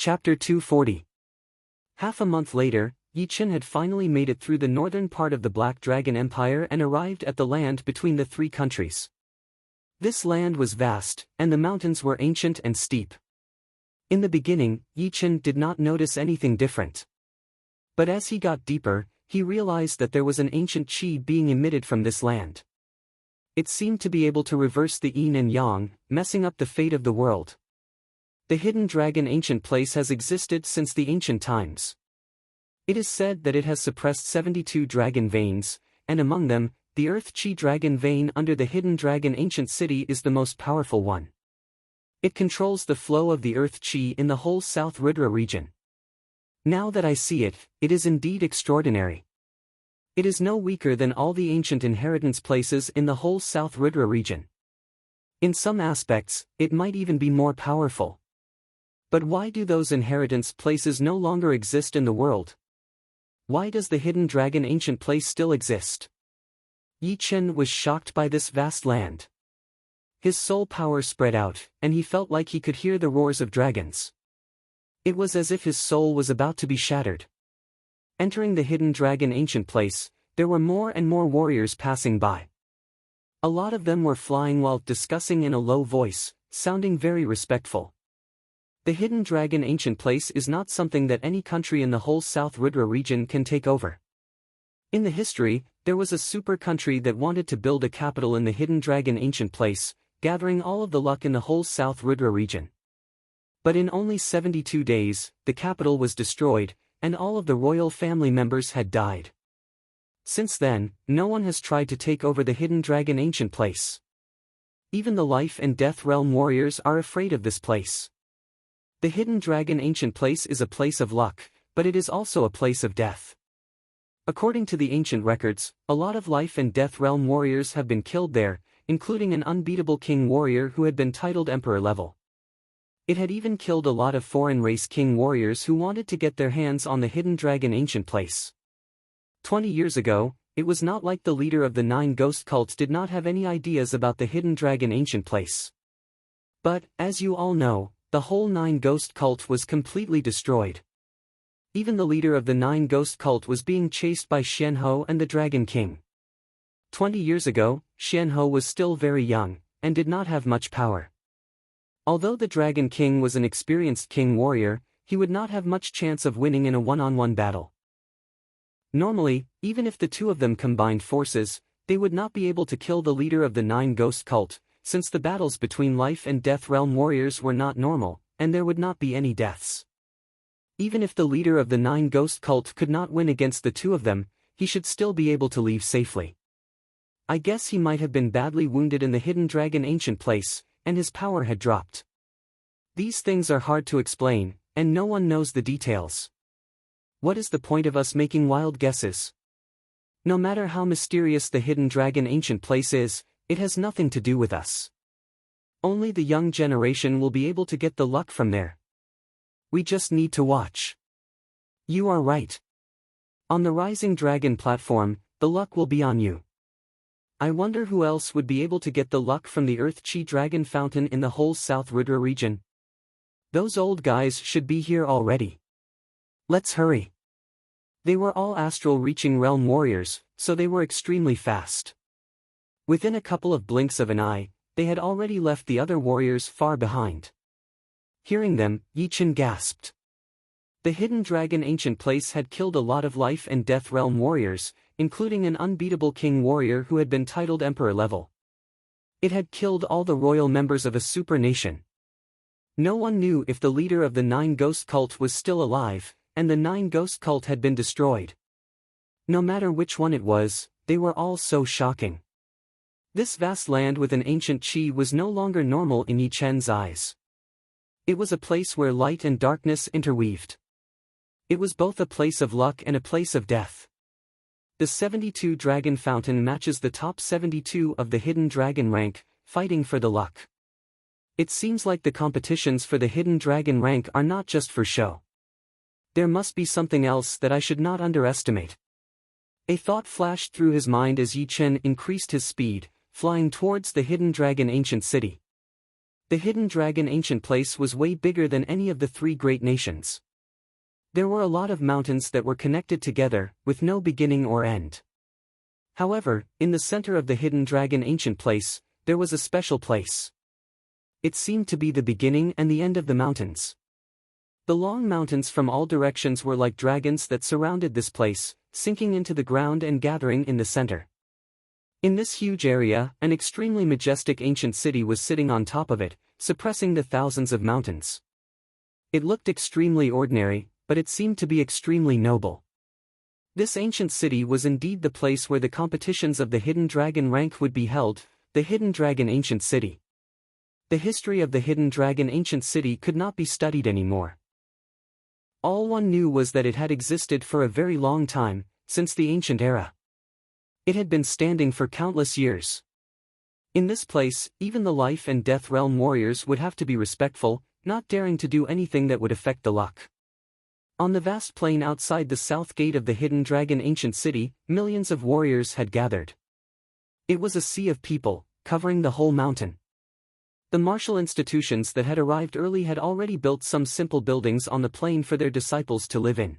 Chapter 240. Half a month later, Yi Chen had finally made it through the northern part of the Black Dragon Empire and arrived at the land between the three countries. This land was vast, and the mountains were ancient and steep. In the beginning, Yi Chen did not notice anything different. But as he got deeper, he realized that there was an ancient qi being emitted from this land. It seemed to be able to reverse the yin and yang, messing up the fate of the world. The hidden dragon ancient place has existed since the ancient times. It is said that it has suppressed 72 dragon veins, and among them, the Earth Chi dragon vein under the hidden dragon ancient city is the most powerful one. It controls the flow of the Earth Chi in the whole South Rudra region. Now that I see it, it is indeed extraordinary. It is no weaker than all the ancient inheritance places in the whole South Rudra region. In some aspects, it might even be more powerful. But why do those inheritance places no longer exist in the world? Why does the hidden dragon ancient place still exist? Yi Chen was shocked by this vast land. His soul power spread out, and he felt like he could hear the roars of dragons. It was as if his soul was about to be shattered. Entering the hidden dragon ancient place, there were more and more warriors passing by. A lot of them were flying while discussing in a low voice, sounding very respectful. The hidden dragon ancient place is not something that any country in the whole South Rudra region can take over. In the history, there was a super country that wanted to build a capital in the hidden dragon ancient place, gathering all of the luck in the whole South Rudra region. But in only 72 days, the capital was destroyed, and all of the royal family members had died. Since then, no one has tried to take over the hidden dragon ancient place. Even the life and death realm warriors are afraid of this place. The hidden dragon ancient place is a place of luck, but it is also a place of death. According to the ancient records, a lot of life and death realm warriors have been killed there, including an unbeatable king warrior who had been titled emperor level. It had even killed a lot of foreign race king warriors who wanted to get their hands on the hidden dragon ancient place. 20 years ago, it was not like the leader of the 9 ghost cults did not have any ideas about the hidden dragon ancient place. But, as you all know, the whole 9 ghost cult was completely destroyed. Even the leader of the 9 ghost cult was being chased by Xianhou and the Dragon King. 20 years ago, Xianhou was still very young, and did not have much power. Although the Dragon King was an experienced king warrior, he would not have much chance of winning in a one-on-one battle. Normally, even if the two of them combined forces, they would not be able to kill the leader of the 9 ghost cult, since the battles between life and death realm warriors were not normal, and there would not be any deaths. Even if the leader of the 9 ghost cult could not win against the two of them, he should still be able to leave safely. I guess he might have been badly wounded in the hidden dragon ancient place, and his power had dropped. These things are hard to explain, and no one knows the details. What is the point of us making wild guesses? No matter how mysterious the hidden dragon ancient place is, it has nothing to do with us. Only the young generation will be able to get the luck from there. We just need to watch. You are right. On the Rising Dragon platform, the luck will be on you. I wonder who else would be able to get the luck from the Earth Chi Dragon Fountain in the whole South Rudra region. Those old guys should be here already. Let's hurry. They were all astral reaching realm warriors, so they were extremely fast. Within a couple of blinks of an eye, they had already left the other warriors far behind. Hearing them, Yi Chen gasped. The hidden dragon ancient place had killed a lot of life and death realm warriors, including an unbeatable king warrior who had been titled emperor level. It had killed all the royal members of a super nation. No one knew if the leader of the 9 ghost cult was still alive, and the 9 ghost cult had been destroyed. No matter which one it was, they were all so shocking. This vast land with an ancient qi was no longer normal in Yi Chen's eyes. It was a place where light and darkness interweaved. It was both a place of luck and a place of death. The 72 Dragon Fountain matches the top 72 of the hidden dragon rank, fighting for the luck. It seems like the competitions for the hidden dragon rank are not just for show. There must be something else that I should not underestimate. A thought flashed through his mind as Yi Chen increased his speed, flying towards the hidden dragon ancient city. The Hidden Dragon ancient place was way bigger than any of the three great nations. There were a lot of mountains that were connected together, with no beginning or end. However, in the center of the Hidden Dragon ancient place, there was a special place. It seemed to be the beginning and the end of the mountains. The long mountains from all directions were like dragons that surrounded this place, sinking into the ground and gathering in the center. In this huge area, an extremely majestic ancient city was sitting on top of it, suppressing the thousands of mountains. It looked extremely ordinary, but it seemed to be extremely noble. This ancient city was indeed the place where the competitions of the Hidden Dragon rank would be held, the Hidden Dragon Ancient City. The history of the Hidden Dragon Ancient City could not be studied anymore. All one knew was that it had existed for a very long time, since the ancient era. It had been standing for countless years. In this place, even the life and death realm warriors would have to be respectful, not daring to do anything that would affect the luck. On the vast plain outside the south gate of the Hidden Dragon Ancient City, millions of warriors had gathered. It was a sea of people, covering the whole mountain. The martial institutions that had arrived early had already built some simple buildings on the plain for their disciples to live in.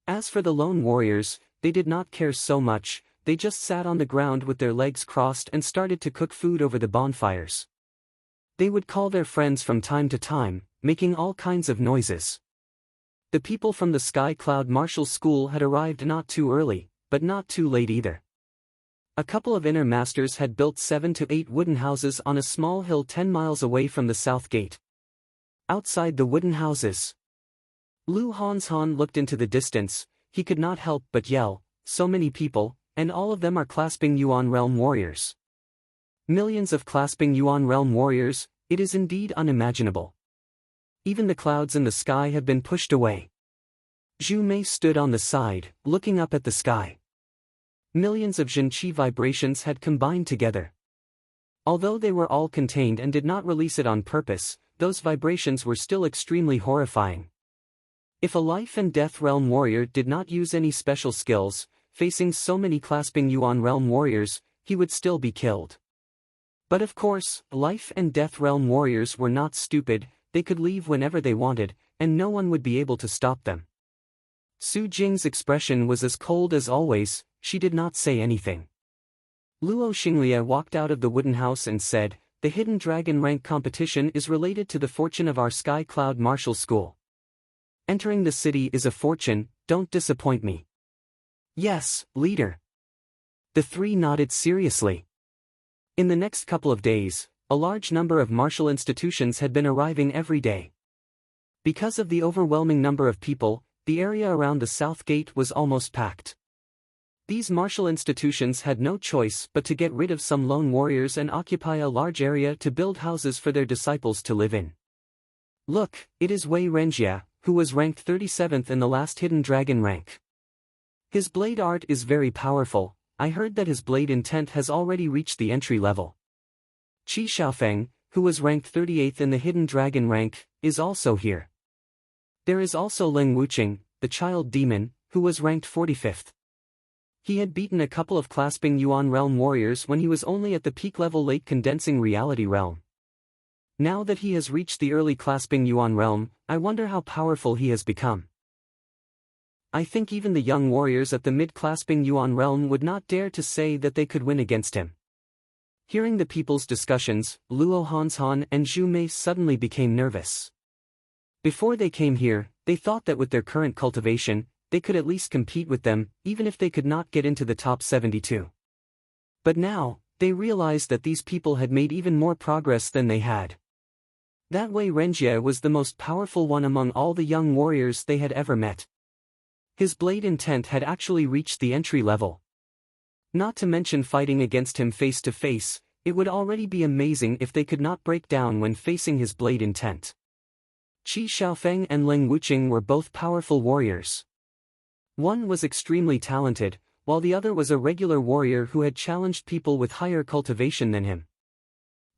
As for the lone warriors, they did not care so much, they just sat on the ground with their legs crossed and started to cook food over the bonfires. They would call their friends from time to time, making all kinds of noises. The people from the Sky Cloud Martial School had arrived not too early, but not too late either. A couple of inner masters had built 7 to 8 wooden houses on a small hill 10 miles away from the south gate. Outside the wooden houses, Lu Hanshan looked into the distance. He could not help but yell, "So many people, and all of them are clasping Yuan Realm warriors. Millions of clasping Yuan Realm warriors, it is indeed unimaginable. Even the clouds in the sky have been pushed away." Zhu Mei stood on the side, looking up at the sky. Millions of Zhenqi vibrations had combined together. Although they were all contained and did not release it on purpose, those vibrations were still extremely horrifying. If a life and death realm warrior did not use any special skills, facing so many clasping Yuan realm warriors, he would still be killed. But of course, life and death realm warriors were not stupid, they could leave whenever they wanted, and no one would be able to stop them. Su Jing's expression was as cold as always. She did not say anything. Luo Xinglia walked out of the wooden house and said, "The Hidden Dragon rank competition is related to the fortune of our Sky Cloud Martial School. Entering the city is a fortune, don't disappoint me." "Yes, leader." The three nodded seriously. In the next couple of days, a large number of martial institutions had been arriving every day. Because of the overwhelming number of people, the area around the south gate was almost packed. These martial institutions had no choice but to get rid of some lone warriors and occupy a large area to build houses for their disciples to live in. "Look, it is Wei Renjia, who was ranked 37th in the last Hidden Dragon rank. His blade art is very powerful. I heard that his blade intent has already reached the entry level." Qi Xiaofeng, who was ranked 38th in the Hidden Dragon rank, is also here. There is also Ling Wuqing, the child demon, who was ranked 45th. He had beaten a couple of clasping Yuan realm warriors when he was only at the peak level late condensing reality realm. Now that he has reached the early clasping Yuan realm, I wonder how powerful he has become. I think even the young warriors at the mid-clasping Yuan realm would not dare to say that they could win against him. Hearing the people's discussions, Luo Hanshan and Zhu Mei suddenly became nervous. Before they came here, they thought that with their current cultivation, they could at least compete with them, even if they could not get into the top 72. But now, they realized that these people had made even more progress than they had. That Wei Renjie was the most powerful one among all the young warriors they had ever met. His blade intent had actually reached the entry level. Not to mention fighting against him face to face, it would already be amazing if they could not break down when facing his blade intent. Qi Xiaofeng and Ling Wuqing were both powerful warriors. One was extremely talented, while the other was a regular warrior who had challenged people with higher cultivation than him.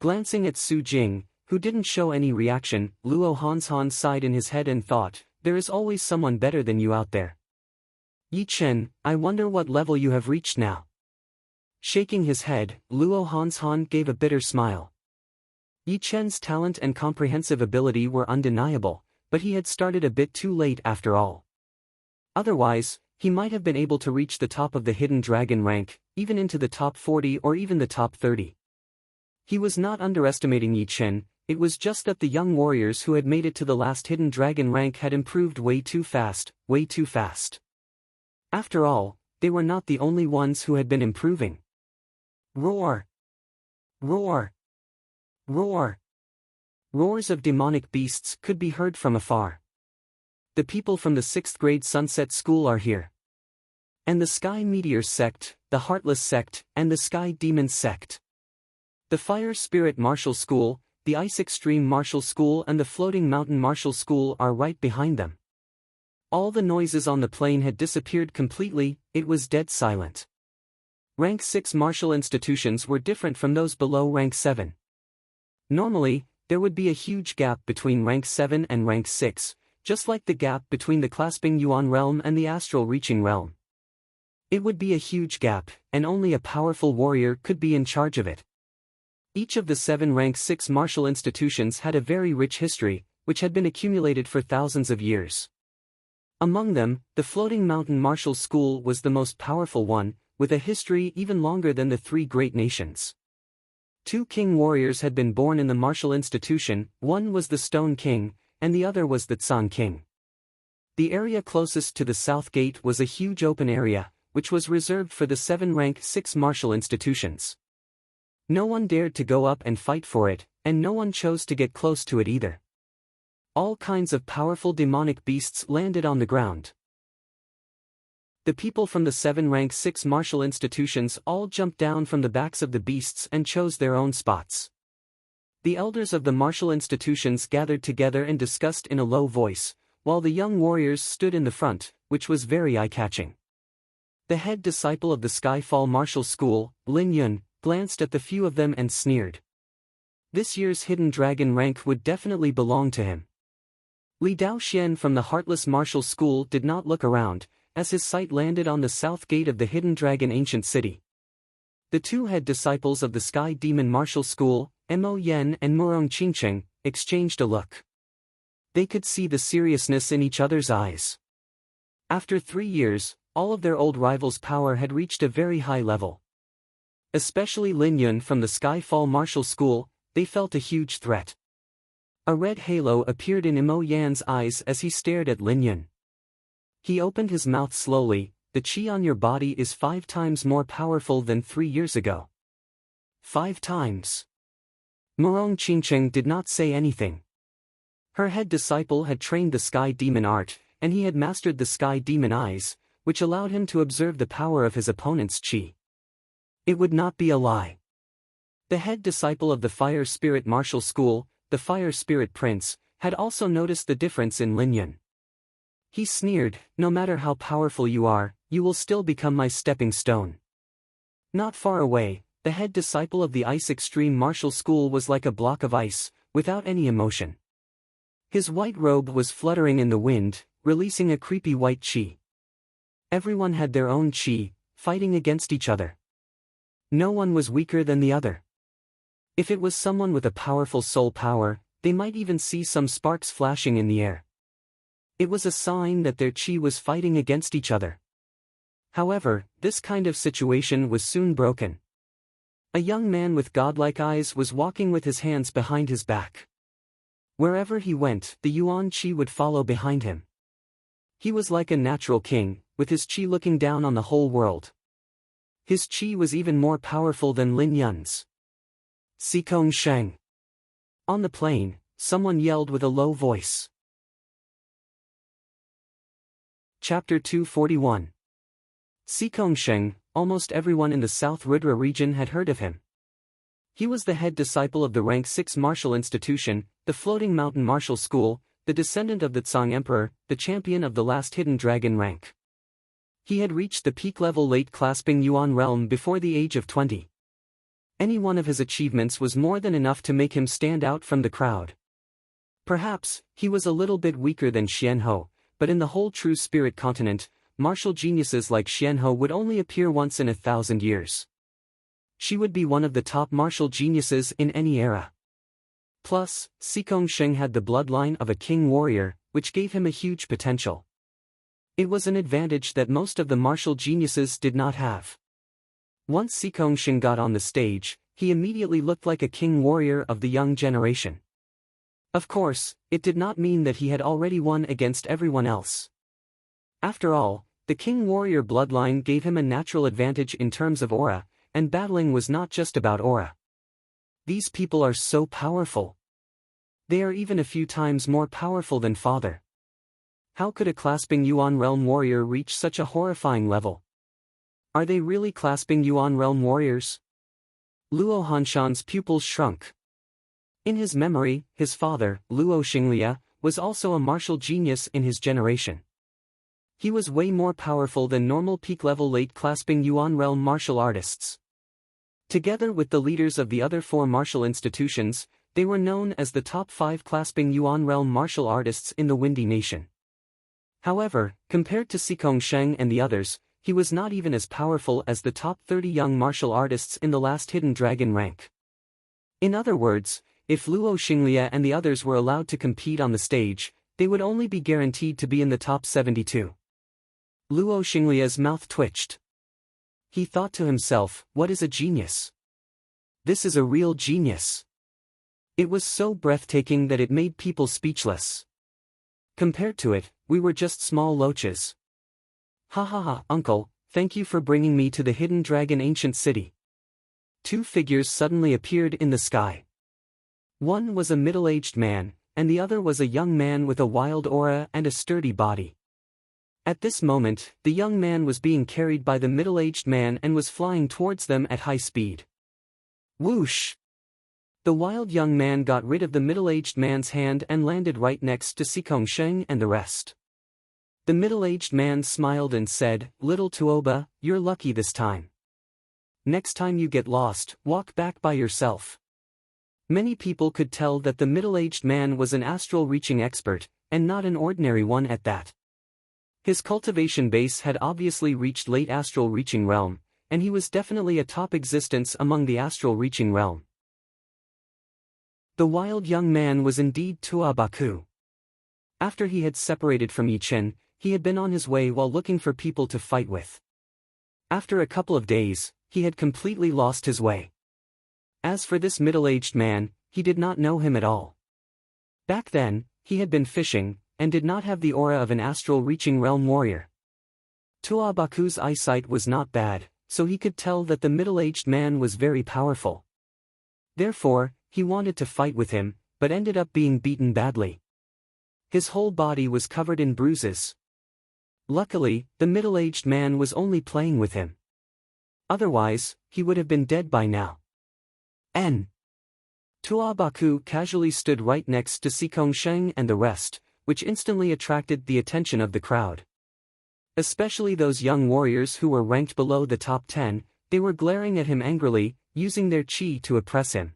Glancing at Su Jing, who didn't show any reaction, Luo Hanshan sighed in his head and thought, "There is always someone better than you out there. Yi Chen, I wonder what level you have reached now." Shaking his head, Luo Hanshan gave a bitter smile. Yi Chen's talent and comprehensive ability were undeniable, but he had started a bit too late after all. Otherwise, he might have been able to reach the top of the Hidden Dragon rank, even into the top 40 or even the top 30. He was not underestimating Yi Chen, it was just that the young warriors who had made it to the last Hidden Dragon rank had improved way too fast, way too fast. After all, they were not the only ones who had been improving. Roar! Roar! Roar! Roars of demonic beasts could be heard from afar. The people from the 6th grade Sunset School are here. And the Sky Meteor sect, the Heartless sect, and the Sky Demon sect. The Fire Spirit Martial School, the Ice Extreme Martial School and the Floating Mountain Martial School are right behind them. All the noises on the plain had disappeared completely, it was dead silent. Rank 6 martial institutions were different from those below rank 7. Normally, there would be a huge gap between rank 7 and rank 6, just like the gap between the Clasping Yuan realm and the Astral Reaching realm. It would be a huge gap, and only a powerful warrior could be in charge of it. Each of the 7 rank 6 martial institutions had a very rich history, which had been accumulated for thousands of years. Among them, the Floating Mountain Martial School was the most powerful one, with a history even longer than the 3 great nations. 2 king warriors had been born in the martial institution, one was the Stone King, and the other was the Tsan King. The area closest to the south gate was a huge open area, which was reserved for the 7 rank 6 martial institutions. No one dared to go up and fight for it, and no one chose to get close to it either. All kinds of powerful demonic beasts landed on the ground. The people from the 7 rank 6 martial institutions all jumped down from the backs of the beasts and chose their own spots. The elders of the martial institutions gathered together and discussed in a low voice, while the young warriors stood in the front, which was very eye-catching. The head disciple of the Skyfall Martial School, Lin Yun, glanced at the few of them and sneered. This year's Hidden Dragon rank would definitely belong to him. Li Daoxian from the Heartless Martial School did not look around, as his sight landed on the south gate of the Hidden Dragon Ancient City. The 2 head disciples of the Sky Demon Martial School, Mo Yen and Murong Qingcheng, exchanged a look. They could see the seriousness in each other's eyes. After 3 years, all of their old rivals' power had reached a very high level. Especially Lin Yun from the Skyfall Martial School, they felt a huge threat. A red halo appeared in Mo Yan's eyes as he stared at Lin Yun. He opened his mouth slowly. The chi on your body is 5 times more powerful than 3 years ago. 5 times. Murong Qingcheng did not say anything. Her head disciple had trained the Sky Demon art, and he had mastered the Sky Demon eyes, which allowed him to observe the power of his opponent's chi. It would not be a lie. The head disciple of the Fire Spirit Martial School, the Fire Spirit Prince, had also noticed the difference in Lin Yun. He sneered, "No matter how powerful you are, you will still become my stepping stone." Not far away, the head disciple of the Ice Extreme Martial School was like a block of ice, without any emotion. His white robe was fluttering in the wind, releasing a creepy white chi. Everyone had their own chi, fighting against each other. No one was weaker than the other. If it was someone with a powerful soul power, they might even see some sparks flashing in the air. It was a sign that their chi was fighting against each other. However, this kind of situation was soon broken. A young man with godlike eyes was walking with his hands behind his back. Wherever he went, the Yuan chi would follow behind him. He was like a natural king, with his chi looking down on the whole world. His chi was even more powerful than Lin Yun's. Sikong Sheng. On the plain, someone yelled with a low voice. Chapter 241. Sikong Sheng, almost everyone in the South Ridra region had heard of him. He was the head disciple of the rank 6 martial institution, the Floating Mountain Martial School, the descendant of the Tsang Emperor, the champion of the last Hidden Dragon rank. He had reached the peak level late Clasping Yuan realm before the age of 20. Any one of his achievements was more than enough to make him stand out from the crowd. Perhaps, he was a little bit weaker than Xianhou, but in the whole True Spirit continent, martial geniuses like Xianhou would only appear once in 1,000 years. She would be one of the top martial geniuses in any era. Plus, Sikong Sheng had the bloodline of a king warrior, which gave him a huge potential. It was an advantage that most of the martial geniuses did not have. Once Sikong Sheng got on the stage, he immediately looked like a king warrior of the young generation. Of course, it did not mean that he had already won against everyone else. After all, the king warrior bloodline gave him a natural advantage in terms of aura, and battling was not just about aura. These people are so powerful. They are even a few times more powerful than father. How could a clasping Yuan realm warrior reach such a horrifying level? Are they really clasping Yuan realm warriors? Luo Hanshan's pupils shrunk. In his memory, his father, Luo Xinglia, was also a martial genius in his generation. He was way more powerful than normal peak-level late-clasping Yuan realm martial artists. Together with the leaders of the other 4 martial institutions, they were known as the top 5 clasping Yuan realm martial artists in the Windy Nation. However, compared to Sikong Sheng and the others, he was not even as powerful as the top 30 young martial artists in the last Hidden Dragon rank. In other words, if Luo Xinglia and the others were allowed to compete on the stage, they would only be guaranteed to be in the top 72. Luo Xinglia's mouth twitched. He thought to himself, what is a genius? This is a real genius. It was so breathtaking that it made people speechless. Compared to it, we were just small loaches. Ha ha ha, uncle, thank you for bringing me to the Hidden Dragon ancient city. 2 figures suddenly appeared in the sky. One was a middle-aged man, and the other was a young man with a wild aura and a sturdy body. At this moment, the young man was being carried by the middle-aged man and was flying towards them at high speed. Whoosh! The wild young man got rid of the middle-aged man's hand and landed right next to Sikong Sheng and the rest. The middle-aged man smiled and said, "Little Tuoba, you're lucky this time. Next time you get lost, walk back by yourself." Many people could tell that the middle-aged man was an astral reaching expert, and not an ordinary one at that. His cultivation base had obviously reached late astral reaching realm, and he was definitely a top existence among the astral reaching realm. The wild young man was indeed Tua Baku. After he had separated from Yi Chen, he had been on his way while looking for people to fight with. After a couple of days, he had completely lost his way. As for this middle-aged man, he did not know him at all. Back then, he had been fishing, and did not have the aura of an astral reaching realm warrior. Tua Baku's eyesight was not bad, so he could tell that the middle-aged man was very powerful. Therefore, he wanted to fight with him, but ended up being beaten badly. His whole body was covered in bruises. Luckily, the middle-aged man was only playing with him. Otherwise, he would have been dead by now. Tua Baku casually stood right next to Sikong Sheng and the rest, which instantly attracted the attention of the crowd. Especially those young warriors who were ranked below the top 10, they were glaring at him angrily, using their chi to oppress him.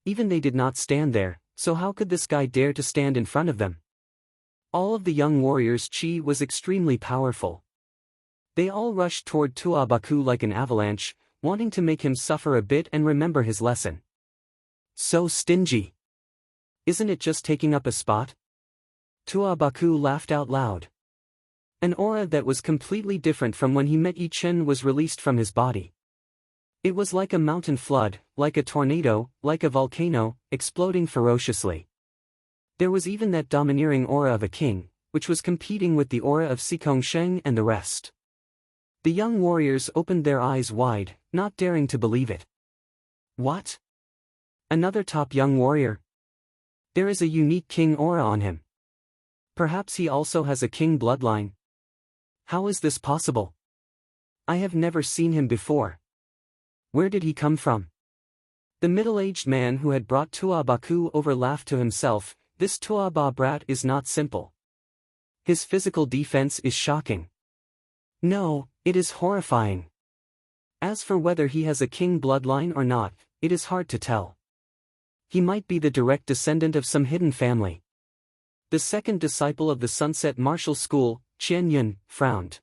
Even they did not stand there, so how could this guy dare to stand in front of them? All of the young warriors' chi was extremely powerful. They all rushed toward Tua Baku like an avalanche, wanting to make him suffer a bit and remember his lesson. So stingy. Isn't it just taking up a spot? Tua Baku laughed out loud. An aura that was completely different from when he met Yi Chen was released from his body. It was like a mountain flood, like a tornado, like a volcano, exploding ferociously. There was even that domineering aura of a king, which was competing with the aura of Sikong Sheng and the rest. The young warriors opened their eyes wide, not daring to believe it. What? Another top young warrior? There is a unique king aura on him. Perhaps he also has a king bloodline. How is this possible? I have never seen him before. Where did he come from? The middle-aged man who had brought Tua Baku over laughed to himself, this Tua Ba brat is not simple. His physical defense is shocking. No, it is horrifying. As for whether he has a king bloodline or not, it is hard to tell. He might be the direct descendant of some hidden family. The second disciple of the Sunset Martial School, Qian Yun, frowned.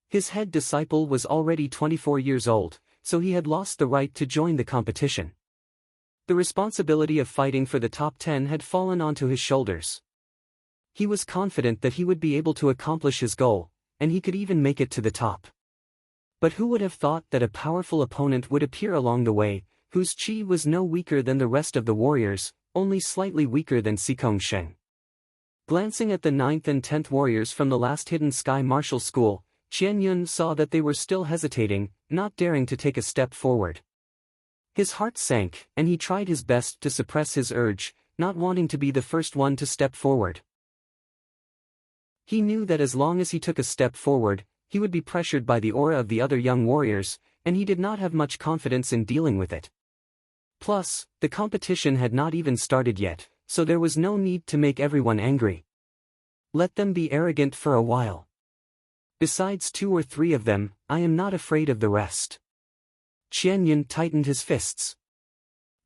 His head disciple was already 24 years old, so he had lost the right to join the competition. The responsibility of fighting for the top 10 had fallen onto his shoulders. He was confident that he would be able to accomplish his goal, and he could even make it to the top. But who would have thought that a powerful opponent would appear along the way, whose chi was no weaker than the rest of the warriors, only slightly weaker than Sikong Sheng. Glancing at the 9th and 10th warriors from the last Hidden Sky Martial School, Qian Yun saw that they were still hesitating, not daring to take a step forward. His heart sank, and he tried his best to suppress his urge, not wanting to be the first one to step forward. He knew that as long as he took a step forward, he would be pressured by the aura of the other young warriors, and he did not have much confidence in dealing with it. Plus, the competition had not even started yet, so there was no need to make everyone angry. Let them be arrogant for a while. Besides 2 or 3 of them, I am not afraid of the rest. Qian Yun tightened his fists.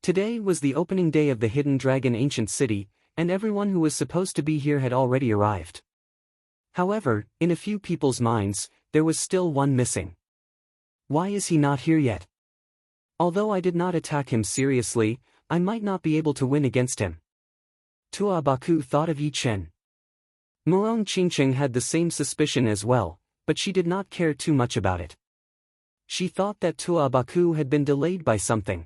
Today was the opening day of the Hidden Dragon Ancient City, and everyone who was supposed to be here had already arrived. However, in a few people's minds, there was still one missing. Why is he not here yet? Although I did not attack him seriously, I might not be able to win against him. Tua Baku thought of Yi Chen. Murong Qingqing had the same suspicion as well, but she did not care too much about it. She thought that Tua Baku had been delayed by something.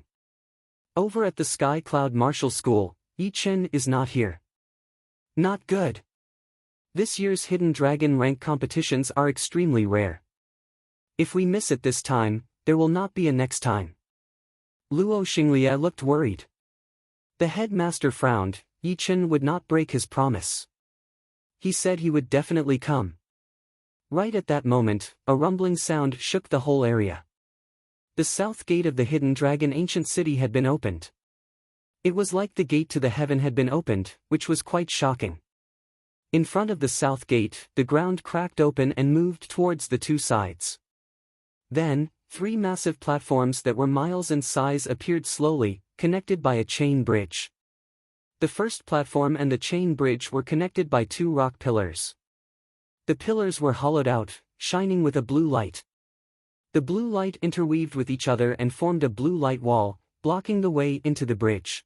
Over at the Sky Cloud Martial School, Yi Chen is not here. Not good. This year's Hidden Dragon rank competitions are extremely rare. If we miss it this time, there will not be a next time. Luo Xinglia looked worried. The headmaster frowned. Yi Chen would not break his promise. He said he would definitely come. Right at that moment, a rumbling sound shook the whole area. The south gate of the Hidden Dragon Ancient City had been opened. It was like the gate to the heaven had been opened, which was quite shocking. In front of the south gate, the ground cracked open and moved towards the 2 sides. Then, 3 massive platforms that were miles in size appeared slowly, connected by a chain bridge. The first platform and the chain bridge were connected by 2 rock pillars. The pillars were hollowed out, shining with a blue light. The blue light interweaved with each other and formed a blue light wall, blocking the way into the bridge.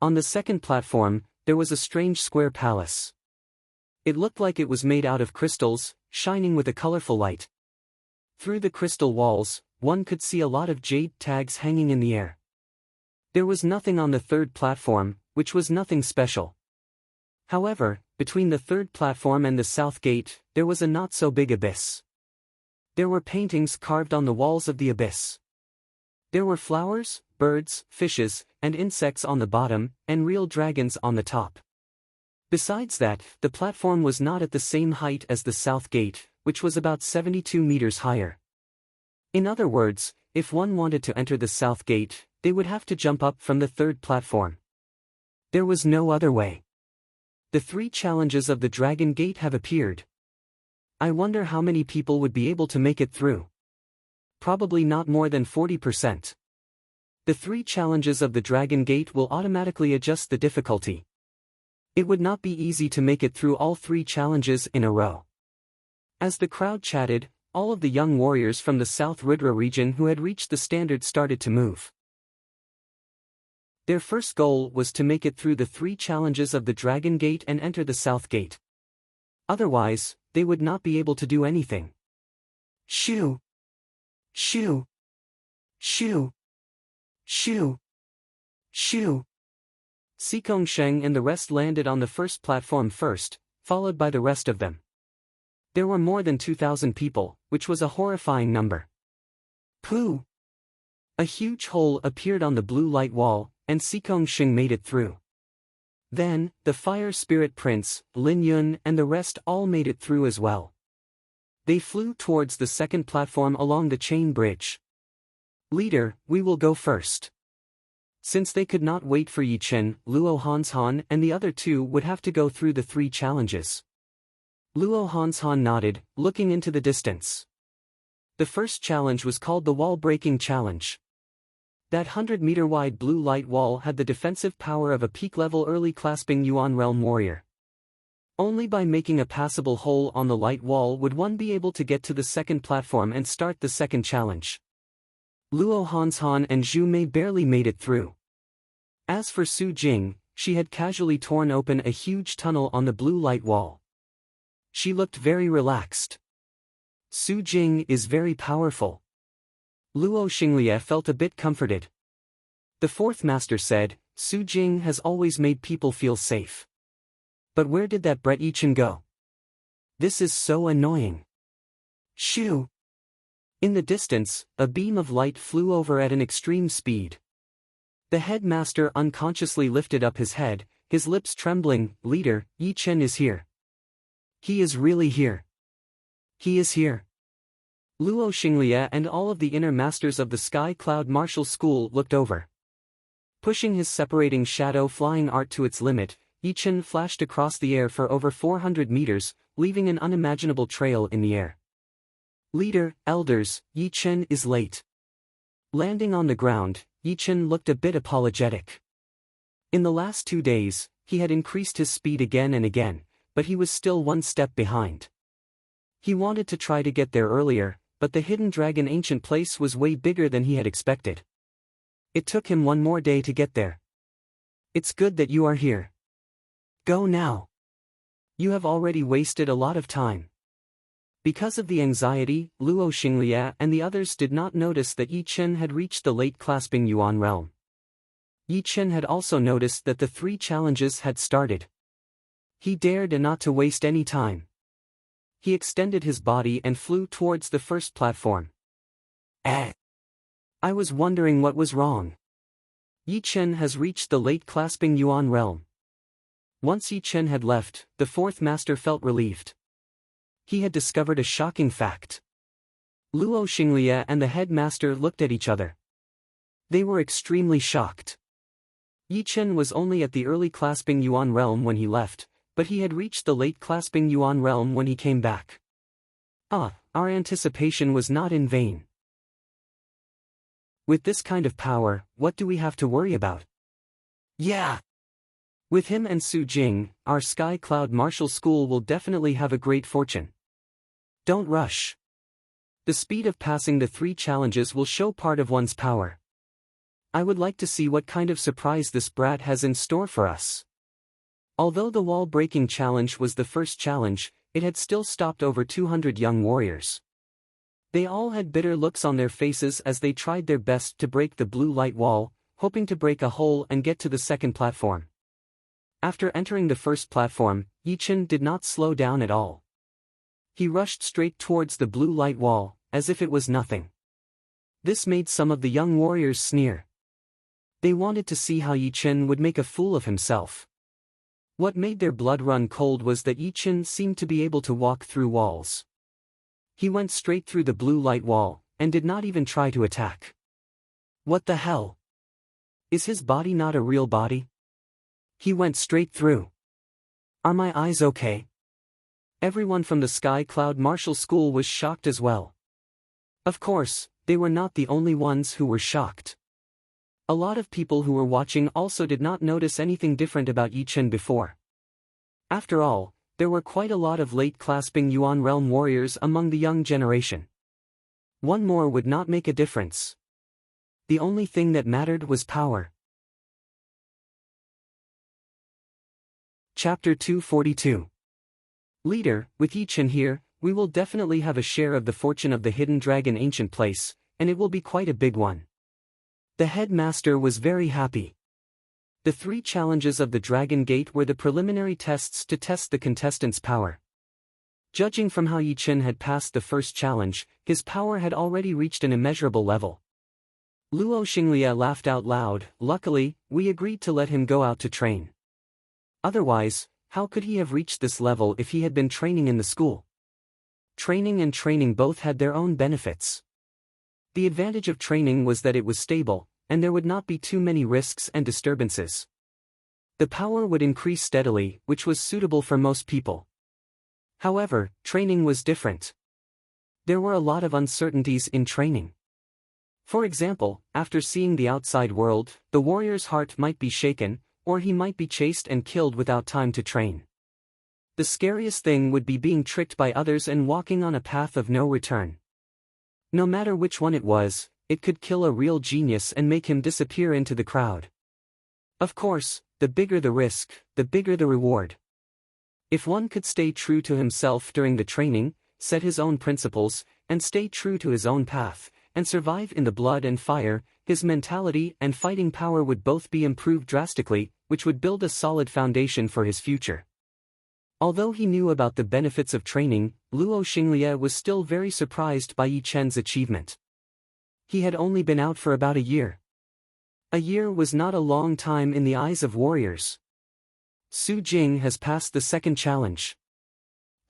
On the second platform, there was a strange square palace. It looked like it was made out of crystals, shining with a colorful light. Through the crystal walls, one could see a lot of jade tags hanging in the air. There was nothing on the third platform, which was nothing special. However, between the third platform and the south gate, there was a not-so-big abyss. There were paintings carved on the walls of the abyss. There were flowers, birds, fishes, and insects on the bottom, and real dragons on the top. Besides that, the platform was not at the same height as the south gate, which was about 72 meters higher. In other words, if one wanted to enter the south gate, they would have to jump up from the third platform. There was no other way. The 3 challenges of the Dragon Gate have appeared. I wonder how many people would be able to make it through. Probably not more than 40%. The 3 challenges of the Dragon Gate will automatically adjust the difficulty. It would not be easy to make it through all 3 challenges in a row. As the crowd chatted, all of the young warriors from the South Rudra region who had reached the standard started to move. Their first goal was to make it through the 3 challenges of the Dragon Gate and enter the South Gate. Otherwise, they would not be able to do anything. Shoo! Shoo! Shoo! Shoo! Shoo! Sikong Sheng and the rest landed on the first platform first, followed by the rest of them. There were more than 2,000 people, which was a horrifying number. Pooh! A huge hole appeared on the blue light wall, and Sikong Sheng made it through. Then, the Fire Spirit Prince, Lin Yun and the rest all made it through as well. They flew towards the second platform along the chain bridge. Leader, we will go first. Since they could not wait for Yi Chen, Luo Hanshan and the other 2 would have to go through the 3 challenges. Luo Hanshan nodded, looking into the distance. The first challenge was called the Wall-Breaking Challenge. That 100-meter-wide blue light wall had the defensive power of a peak-level early clasping Yuan Realm warrior. Only by making a passable hole on the light wall would one be able to get to the second platform and start the second challenge. Luo Hanshan and Zhu Mei barely made it through. As for Su Jing, she had casually torn open a huge tunnel on the blue light wall. She looked very relaxed. Su Jing is very powerful. Luo Xinglie felt a bit comforted. The fourth master said, Su Jing has always made people feel safe. But where did that Brett Yichen go? This is so annoying. Shoo! In the distance, a beam of light flew over at an extreme speed. The headmaster unconsciously lifted up his head, his lips trembling. Leader, Yichen is here. He is really here. He is here. Luo Xinglie and all of the inner masters of the Sky Cloud Martial School looked over. Pushing his separating shadow flying art to its limit, Yichen flashed across the air for over 400 meters, leaving an unimaginable trail in the air. Leader, elders, Yichen is late. Landing on the ground, Yichen looked a bit apologetic. In the last 2 days, he had increased his speed again and again, but he was still one step behind. He wanted to try to get there earlier, but the Hidden Dragon Ancient Place was way bigger than he had expected. It took him one more day to get there. It's good that you are here. Go now. You have already wasted a lot of time. Because of the anxiety, Luo Xinglie and the others did not notice that Yichen had reached the late clasping Yuan realm. Yichen had also noticed that the 3 challenges had started. He dared not to waste any time. He extended his body and flew towards the first platform. I was wondering what was wrong. Yichen has reached the late clasping Yuan realm. Once Yichen had left, the fourth master felt relieved. He had discovered a shocking fact. Luo Xinglie and the headmaster looked at each other. They were extremely shocked. Yichen was only at the early clasping Yuan realm when he left, but he had reached the late clasping Yuan realm when he came back. Our anticipation was not in vain. With this kind of power, what do we have to worry about? Yeah! With him and Su Jing, our Sky Cloud Martial School will definitely have a great fortune. Don't rush. The speed of passing the 3 challenges will show part of one's power. I would like to see what kind of surprise this brat has in store for us. Although the wall-breaking challenge was the first challenge, it had still stopped over 200 young warriors. They all had bitter looks on their faces as they tried their best to break the blue light wall, hoping to break a hole and get to the second platform. After entering the first platform, Yichen did not slow down at all. He rushed straight towards the blue light wall, as if it was nothing. This made some of the young warriors sneer. They wanted to see how Yichen would make a fool of himself. What made their blood run cold was that Yichen seemed to be able to walk through walls. He went straight through the blue light wall, and did not even try to attack. What the hell? Is his body not a real body? He went straight through. Are my eyes okay? Everyone from the Sky Cloud Martial School was shocked as well. Of course, they were not the only ones who were shocked. A lot of people who were watching also did not notice anything different about Yichen before. After all, there were quite a lot of late clasping Yuan realm warriors among the young generation. One more would not make a difference. The only thing that mattered was power. Chapter 242. Leader, with Yichen here, we will definitely have a share of the fortune of the Hidden Dragon Ancient Place, and it will be quite a big one. The headmaster was very happy. The 3 challenges of the Dragon Gate were the preliminary tests to test the contestants' power. Judging from how Yichen had passed the first challenge, his power had already reached an immeasurable level. Luo Xinglie laughed out loud. Luckily, we agreed to let him go out to train. Otherwise, how could he have reached this level if he had been training in the school? Training and training both had their own benefits. The advantage of training was that it was stable, and there would not be too many risks and disturbances. The power would increase steadily, which was suitable for most people. However, training was different. There were a lot of uncertainties in training. For example, after seeing the outside world, the warrior's heart might be shaken, or he might be chased and killed without time to train. The scariest thing would be being tricked by others and walking on a path of no return. No matter which one it was, it could kill a real genius and make him disappear into the crowd. Of course, the bigger the risk, the bigger the reward. If one could stay true to himself during the training, set his own principles, and stay true to his own path, and survive in the blood and fire, his mentality and fighting power would both be improved drastically, which would build a solid foundation for his future. Although he knew about the benefits of training, Luo Xinglie was still very surprised by Yi Chen's achievement. He had only been out for about a year. A year was not a long time in the eyes of warriors. Su Jing has passed the second challenge.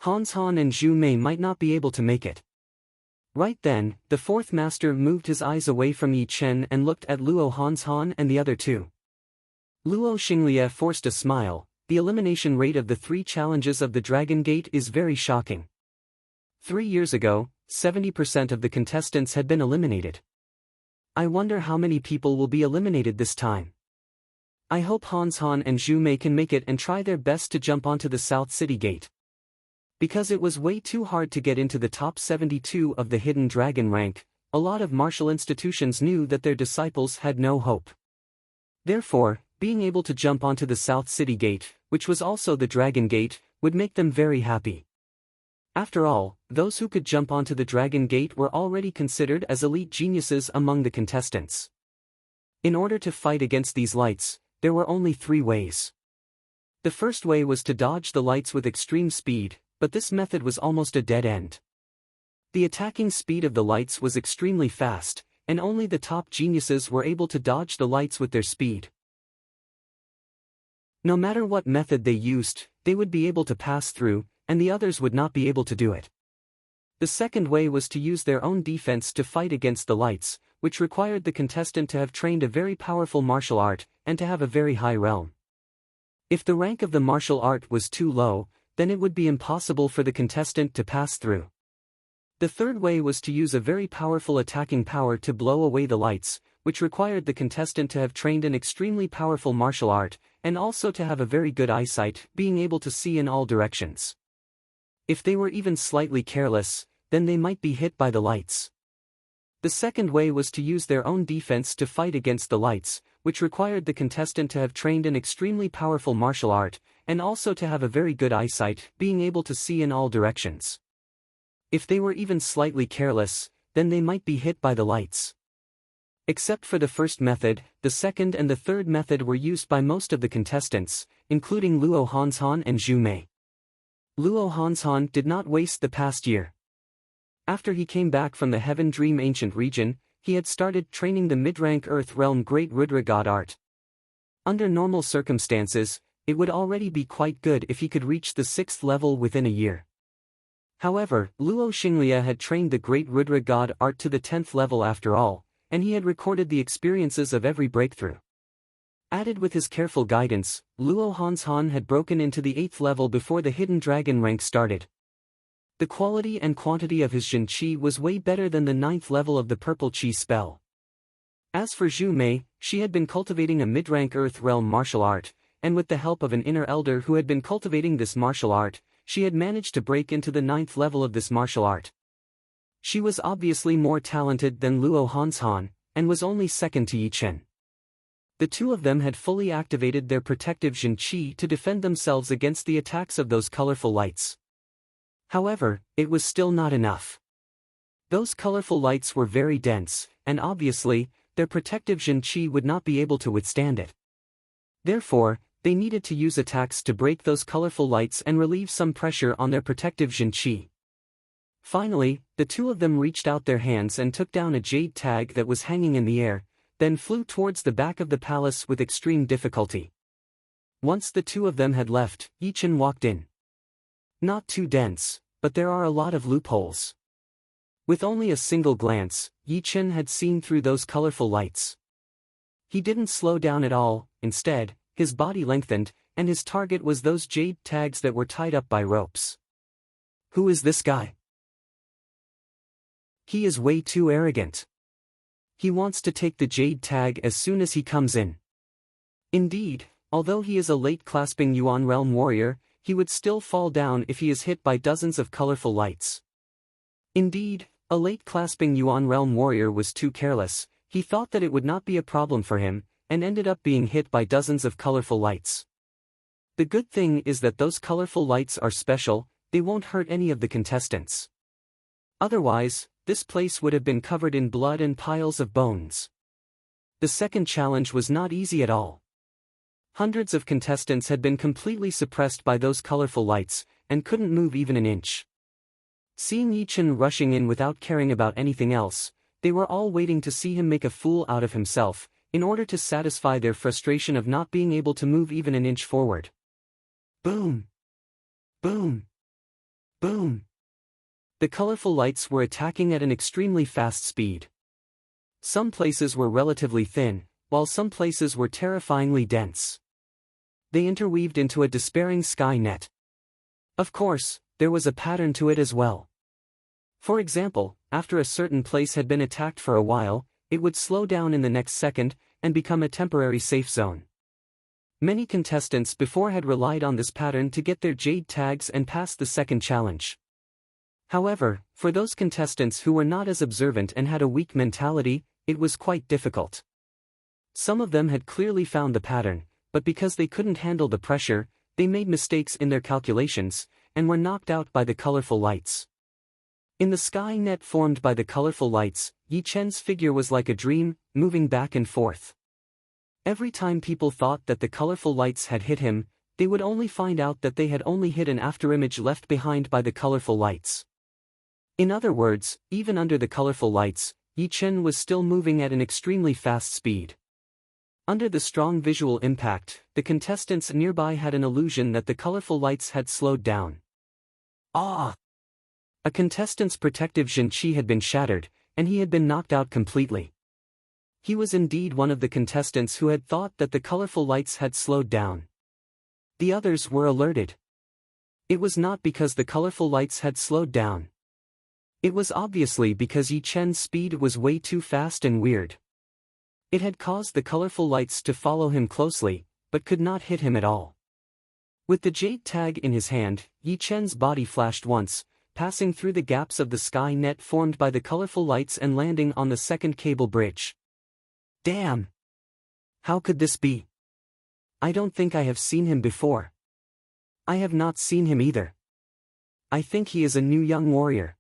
Hans Han and Zhu Mei might not be able to make it. Right then, the fourth master moved his eyes away from Yi Chen and looked at Luo Hans Han and the other two. Luo Xinglie forced a smile. The elimination rate of the 3 challenges of the Dragon Gate is very shocking. 3 years ago, 70% of the contestants had been eliminated. I wonder how many people will be eliminated this time. I hope Hans Han and Zhu Mei can make it and try their best to jump onto the South City Gate. Because it was way too hard to get into the top 72 of the Hidden Dragon rank, a lot of martial institutions knew that their disciples had no hope. Therefore, being able to jump onto the South City Gate, which was also the Dragon Gate, would make them very happy. After all, those who could jump onto the Dragon Gate were already considered as elite geniuses among the contestants. In order to fight against these lights, there were only 3 ways. The first way was to dodge the lights with extreme speed, but this method was almost a dead end. The attacking speed of the lights was extremely fast, and only the top geniuses were able to dodge the lights with their speed. No matter what method they used, they would be able to pass through, and the others would not be able to do it. The second way was to use their own defense to fight against the lights, which required the contestant to have trained a very powerful martial art, and to have a very high realm. If the rank of the martial art was too low, then it would be impossible for the contestant to pass through. The third way was to use a very powerful attacking power to blow away the lights, which required the contestant to have trained an extremely powerful martial art, and also to have a very good eyesight, being able to see in all directions. If they were even slightly careless, then they might be hit by the lights. The second way was to use their own defense to fight against the lights, which required the contestant to have trained an extremely powerful martial art, and also to have a very good eyesight, being able to see in all directions. If they were even slightly careless, then they might be hit by the lights. Except for the first method, the second and the third method were used by most of the contestants, including Luo Hanshan and Zhu Mei. Luo Hanshan did not waste the past year. After he came back from the Heaven Dream Ancient region, he had started training the mid-rank Earth Realm Great Rudra God art. Under normal circumstances, it would already be quite good if he could reach the 6th level within a year. However, Luo Xinglie had trained the Great Rudra God art to the 10th level after all, and he had recorded the experiences of every breakthrough. Added with his careful guidance, Luo Hanshan had broken into the 8th level before the Hidden Dragon rank started. The quality and quantity of his Jin Qi was way better than the 9th level of the Purple Qi spell. As for Zhu Mei, she had been cultivating a mid-rank Earth Realm martial art, and with the help of an inner elder who had been cultivating this martial art, she had managed to break into the 9th level of this martial art. She was obviously more talented than Luo Hanshan, and was only second to Yi Chen. The two of them had fully activated their protective Jin Qi to defend themselves against the attacks of those colorful lights. However, it was still not enough. Those colorful lights were very dense, and obviously, their protective Jin Qi would not be able to withstand it. Therefore, they needed to use attacks to break those colorful lights and relieve some pressure on their protective Jin Qi. Finally, the two of them reached out their hands and took down a jade tag that was hanging in the air, then flew towards the back of the palace with extreme difficulty. Once the two of them had left, Yi Chen walked in. Not too dense, but there are a lot of loopholes. With only a single glance, Yi Chen had seen through those colorful lights. He didn't slow down at all, instead, his body lengthened, and his target was those jade tags that were tied up by ropes. Who is this guy? He is way too arrogant. He wants to take the jade tag as soon as he comes in. Indeed, although he is a late-clasping Yuan Realm warrior, he would still fall down if he is hit by dozens of colorful lights. Indeed, a late-clasping Yuan Realm warrior was too careless. He thought that it would not be a problem for him, and ended up being hit by dozens of colorful lights. The good thing is that those colorful lights are special, they won't hurt any of the contestants. Otherwise, this place would have been covered in blood and piles of bones. The second challenge was not easy at all. Hundreds of contestants had been completely suppressed by those colorful lights, and couldn't move even an inch. Seeing Yichen rushing in without caring about anything else, they were all waiting to see him make a fool out of himself, in order to satisfy their frustration of not being able to move even an inch forward. Boom! Boom! Boom! The colorful lights were attacking at an extremely fast speed. Some places were relatively thin, while some places were terrifyingly dense. They interweaved into a despairing sky net. Of course, there was a pattern to it as well. For example, after a certain place had been attacked for a while, it would slow down in the next second, and become a temporary safe zone. Many contestants before had relied on this pattern to get their jade tags and pass the second challenge. However, for those contestants who were not as observant and had a weak mentality, it was quite difficult. Some of them had clearly found the pattern, but because they couldn't handle the pressure, they made mistakes in their calculations, and were knocked out by the colorful lights. In the sky net formed by the colorful lights, Yichen's figure was like a dream, moving back and forth. Every time people thought that the colorful lights had hit him, they would only find out that they had only hit an afterimage left behind by the colorful lights. In other words, even under the colorful lights, Yichen was still moving at an extremely fast speed. Under the strong visual impact, the contestants nearby had an illusion that the colorful lights had slowed down. Ah! A contestant's protective Jinqi had been shattered, and he had been knocked out completely. He was indeed one of the contestants who had thought that the colorful lights had slowed down. The others were alerted. It was not because the colorful lights had slowed down. It was obviously because Yichen's speed was way too fast and weird. It had caused the colorful lights to follow him closely, but could not hit him at all. With the jade tag in his hand, Yichen's body flashed once, passing through the gaps of the sky net formed by the colorful lights and landing on the second cable bridge. Damn! How could this be? I don't think I have seen him before. I have not seen him either. I think he is a new young warrior.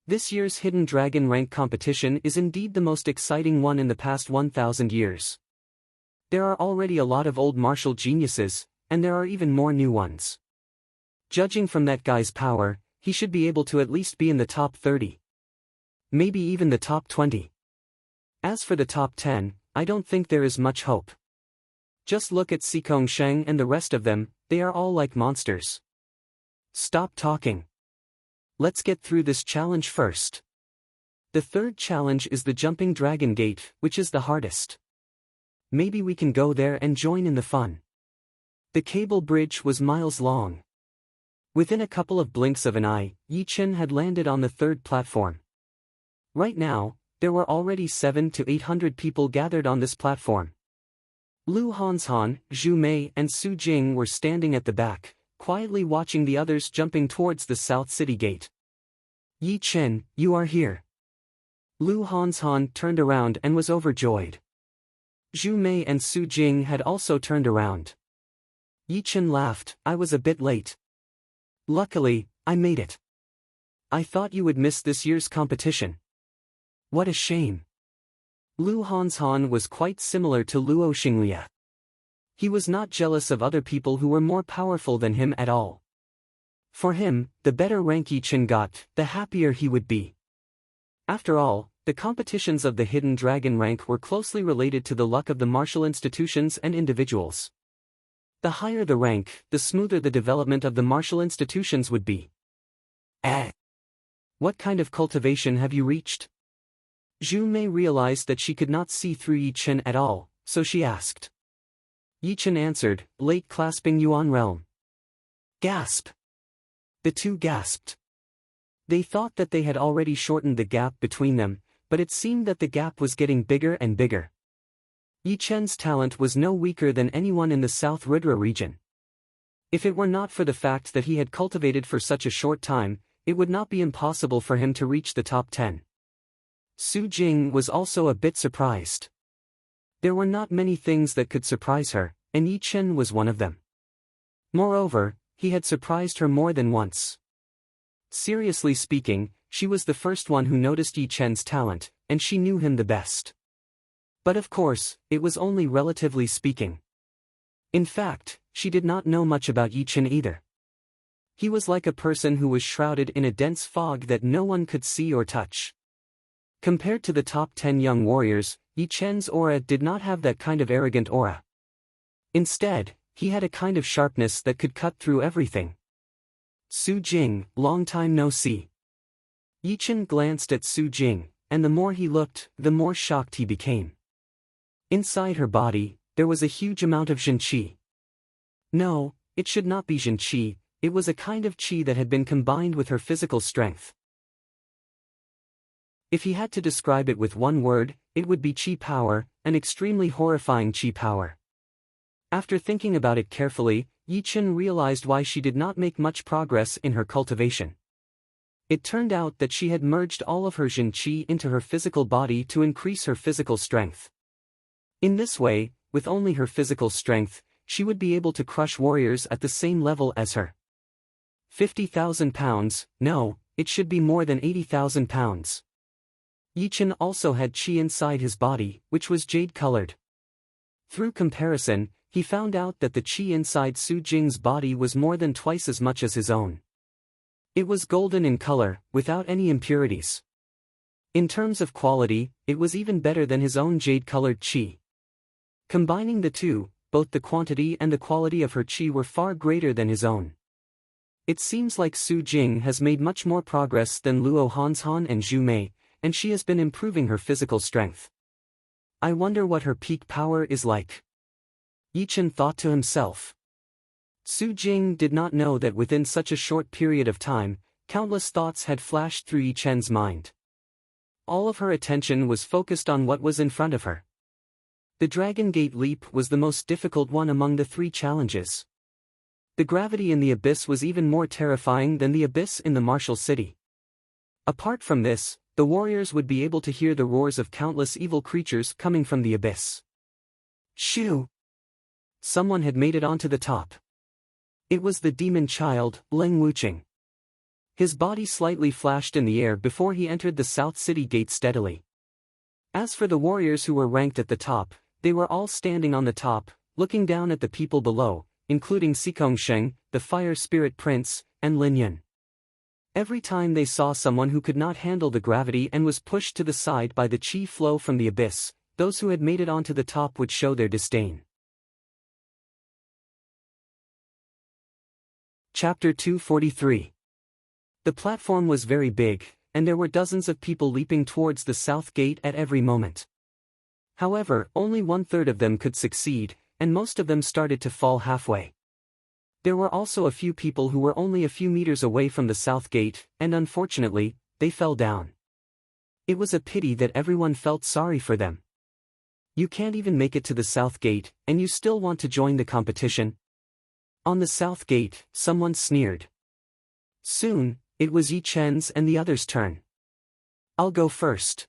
This year's Hidden Dragon rank competition is indeed the most exciting one in the past 1,000 years. There are already a lot of old martial geniuses, and there are even more new ones. Judging from that guy's power, he should be able to at least be in the top 30. Maybe even the top 20. As for the top 10, I don't think there is much hope. Just look at Xikong Sheng and the rest of them, they are all like monsters. Stop talking. Let's get through this challenge first. The third challenge is the Jumping Dragon Gate, which is the hardest. Maybe we can go there and join in the fun. The cable bridge was miles long. Within a couple of blinks of an eye, Yichen had landed on the third platform. Right now, there were already 700 to 800 people gathered on this platform. Lu Hanshan, Zhu Mei and Su Jing were standing at the back, quietly watching the others jumping towards the South City Gate. Yichen, you are here. Lu Hanshan turned around and was overjoyed. Zhu Mei and Su Jing had also turned around. Yichen laughed, I was a bit late. Luckily, I made it. I thought you would miss this year's competition. What a shame. Lu Hanshan was quite similar to Luo Xinglia. He was not jealous of other people who were more powerful than him at all. For him, the better rank Yichen got, the happier he would be. After all, the competitions of the Hidden Dragon rank were closely related to the luck of the martial institutions and individuals. The higher the rank, the smoother the development of the martial institutions would be. What kind of cultivation have you reached? Zhu Mei realized that she could not see through Yichen at all, so she asked. Yichen answered, late clasping Yuan realm. Gasp! The two gasped. They thought that they had already shortened the gap between them, but it seemed that the gap was getting bigger and bigger. Yichen's talent was no weaker than anyone in the South Rudra region. If it were not for the fact that he had cultivated for such a short time, it would not be impossible for him to reach the top 10. Su Jing was also a bit surprised. There were not many things that could surprise her, and Yi Chen was one of them. Moreover, he had surprised her more than once. Seriously speaking, she was the first one who noticed Yi Chen's talent, and she knew him the best. But of course, it was only relatively speaking. In fact, she did not know much about Yi Chen either. He was like a person who was shrouded in a dense fog that no one could see or touch. Compared to the top 10 young warriors, Yi Chen's aura did not have that kind of arrogant aura. Instead, he had a kind of sharpness that could cut through everything. Su Jing, long time no see. Yi Chen glanced at Su Jing, and the more he looked, the more shocked he became. Inside her body, there was a huge amount of Jin Qi. No, it should not be Jin Qi, it was a kind of Qi that had been combined with her physical strength. If he had to describe it with one word, it would be Qi power, an extremely horrifying Qi power. After thinking about it carefully, Yi Chen realized why she did not make much progress in her cultivation. It turned out that she had merged all of her Jin Qi into her physical body to increase her physical strength. In this way, with only her physical strength, she would be able to crush warriors at the same level as her. 50,000 pounds, no, it should be more than 80,000 pounds. Yi Chen also had Qi inside his body, which was jade-colored. Through comparison, he found out that the Qi inside Su Jing's body was more than twice as much as his own. It was golden in color, without any impurities. In terms of quality, it was even better than his own jade-colored Qi. Combining the two, both the quantity and the quality of her Qi were far greater than his own. It seems like Su Jing has made much more progress than Luo Hanshan and Zhu Mei, and she has been improving her physical strength. I wonder what her peak power is like. Yi Chen thought to himself. Su Jing did not know that within such a short period of time, countless thoughts had flashed through Yi Chen's mind. All of her attention was focused on what was in front of her. The Dragon Gate leap was the most difficult one among the 3 challenges. The gravity in the abyss was even more terrifying than the abyss in the martial city. Apart from this, the warriors would be able to hear the roars of countless evil creatures coming from the abyss. Shoo! Someone had made it onto the top. It was the demon child, Leng Wuqing. His body slightly flashed in the air before he entered the South City gate steadily. As for the warriors who were ranked at the top, they were all standing on the top, looking down at the people below, including Xikong Sheng, the Fire Spirit Prince, and Lin Yun. Every time they saw someone who could not handle the gravity and was pushed to the side by the Qi flow from the abyss, those who had made it onto the top would show their disdain. Chapter 243. The platform was very big, and there were dozens of people leaping towards the south gate at every moment. However, only 1/3 of them could succeed, and most of them started to fall halfway. There were also a few people who were only a few meters away from the south gate, and unfortunately, they fell down. It was a pity that everyone felt sorry for them. You can't even make it to the south gate, and you still want to join the competition? On the south gate, someone sneered. Soon, it was Yi Chen's and the others' turn. I'll go first.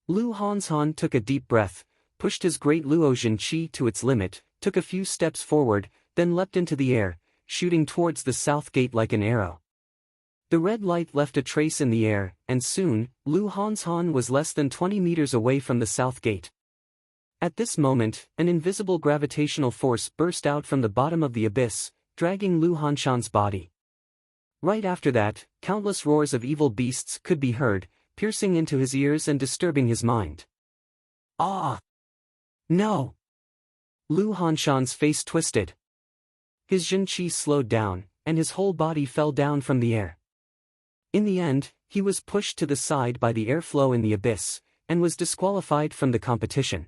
Lu Hanshan took a deep breath, pushed his great Luo Jin Qi to its limit, took a few steps forward, then leapt into the air, shooting towards the south gate like an arrow. The red light left a trace in the air, and soon, Lu Hanshan was less than 20 meters away from the south gate. At this moment, an invisible gravitational force burst out from the bottom of the abyss, dragging Lu Hanshan's body. Right after that, countless roars of evil beasts could be heard, piercing into his ears and disturbing his mind. Ah! No! Lu Hanshan's face twisted. His Jin Qi slowed down, and his whole body fell down from the air. In the end, he was pushed to the side by the airflow in the abyss, and was disqualified from the competition.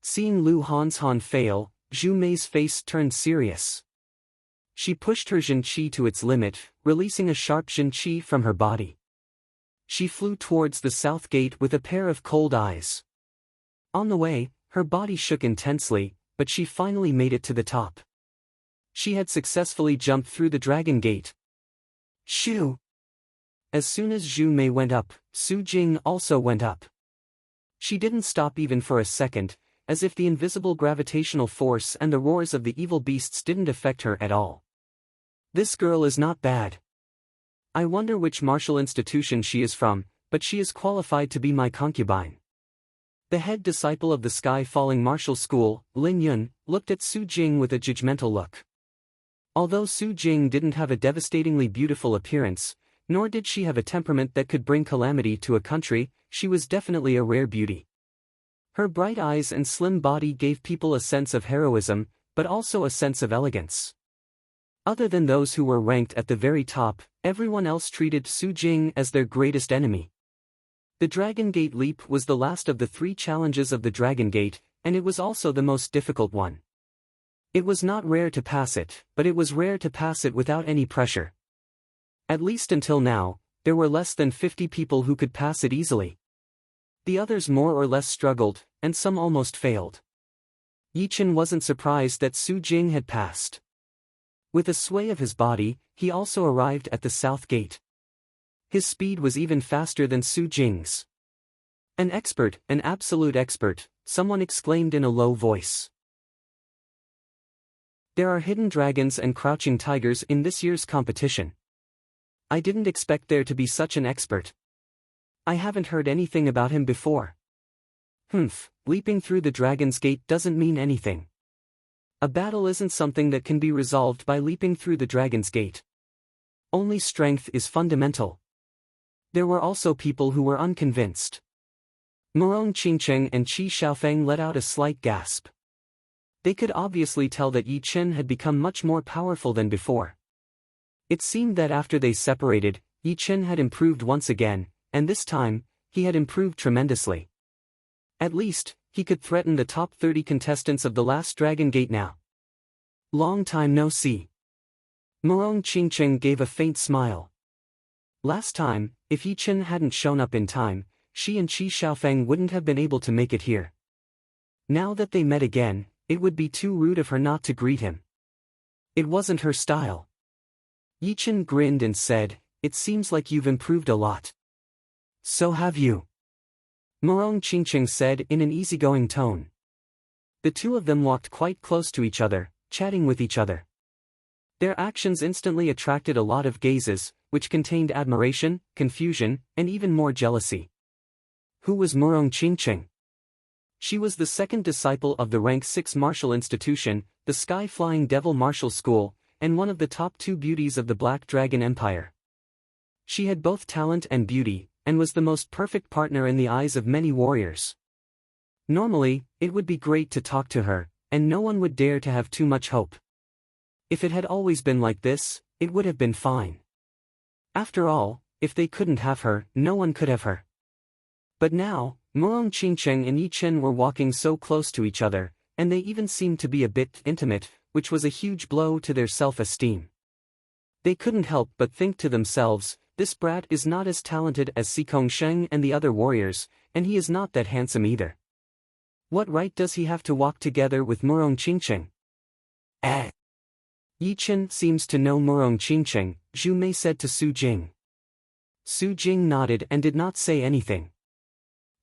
Seeing Lu Hanshan fail, Zhu Mei's face turned serious. She pushed her Jin Qi to its limit, releasing a sharp Jin Qi from her body. She flew towards the south gate with a pair of cold eyes. On the way, her body shook intensely, but she finally made it to the top. She had successfully jumped through the dragon gate. Shoo! As soon as Zhu Mei went up, Su Jing also went up. She didn't stop even for a second, as if the invisible gravitational force and the roars of the evil beasts didn't affect her at all. This girl is not bad. I wonder which martial institution she is from, but she is qualified to be my concubine. The head disciple of the sky-falling martial school, Lin Yun, looked at Su Jing with a judgmental look. Although Su Jing didn't have a devastatingly beautiful appearance, nor did she have a temperament that could bring calamity to a country, she was definitely a rare beauty. Her bright eyes and slim body gave people a sense of heroism, but also a sense of elegance. Other than those who were ranked at the very top, everyone else treated Su Jing as their greatest enemy. The Dragon Gate leap was the last of the 3 challenges of the Dragon Gate, and it was also the most difficult one. It was not rare to pass it, but it was rare to pass it without any pressure. At least until now, there were less than 50 people who could pass it easily. The others more or less struggled, and some almost failed. Yichen wasn't surprised that Su Jing had passed. With a sway of his body, he also arrived at the south gate. His speed was even faster than Su Jing's. An expert, an absolute expert, someone exclaimed in a low voice. There are hidden dragons and crouching tigers in this year's competition. I didn't expect there to be such an expert. I haven't heard anything about him before. Leaping through the Dragon's Gate doesn't mean anything. A battle isn't something that can be resolved by leaping through the Dragon's Gate. Only strength is fundamental. There were also people who were unconvinced. Murong Qingcheng and Qi Xiaofeng let out a slight gasp. They could obviously tell that Yi Chen had become much more powerful than before. It seemed that after they separated, Yi Chen had improved once again, and this time, he had improved tremendously. At least, he could threaten the top 30 contestants of the last Dragon Gate now. Long time no see. Murong Qingcheng gave a faint smile. Last time, if Yi Chen hadn't shown up in time, she and Qi Xiaofeng wouldn't have been able to make it here. Now that they met again, it would be too rude of her not to greet him. It wasn't her style. Yi Chen grinned and said, "It seems like you've improved a lot." "So have you," Murong Qingcheng said in an easygoing tone. The two of them walked quite close to each other, chatting with each other. Their actions instantly attracted a lot of gazes, which contained admiration, confusion, and even more jealousy. Who was Murong Qingcheng? She was the second disciple of the rank 6 martial institution, the Sky-Flying Devil Martial School, and one of the top 2 beauties of the Black Dragon Empire. She had both talent and beauty, and was the most perfect partner in the eyes of many warriors. Normally, it would be great to talk to her, and no one would dare to have too much hope. If it had always been like this, it would have been fine. After all, if they couldn't have her, no one could have her. But now, Murong Qingcheng and Yi Chen were walking so close to each other, and they even seemed to be a bit intimate, which was a huge blow to their self-esteem. They couldn't help but think to themselves, this brat is not as talented as Xikong Sheng and the other warriors, and he is not that handsome either. What right does he have to walk together with Murong Qingcheng? Yi Chen seems to know Murong Qingcheng, Zhu Mei said to Su Jing. Su Jing nodded and did not say anything.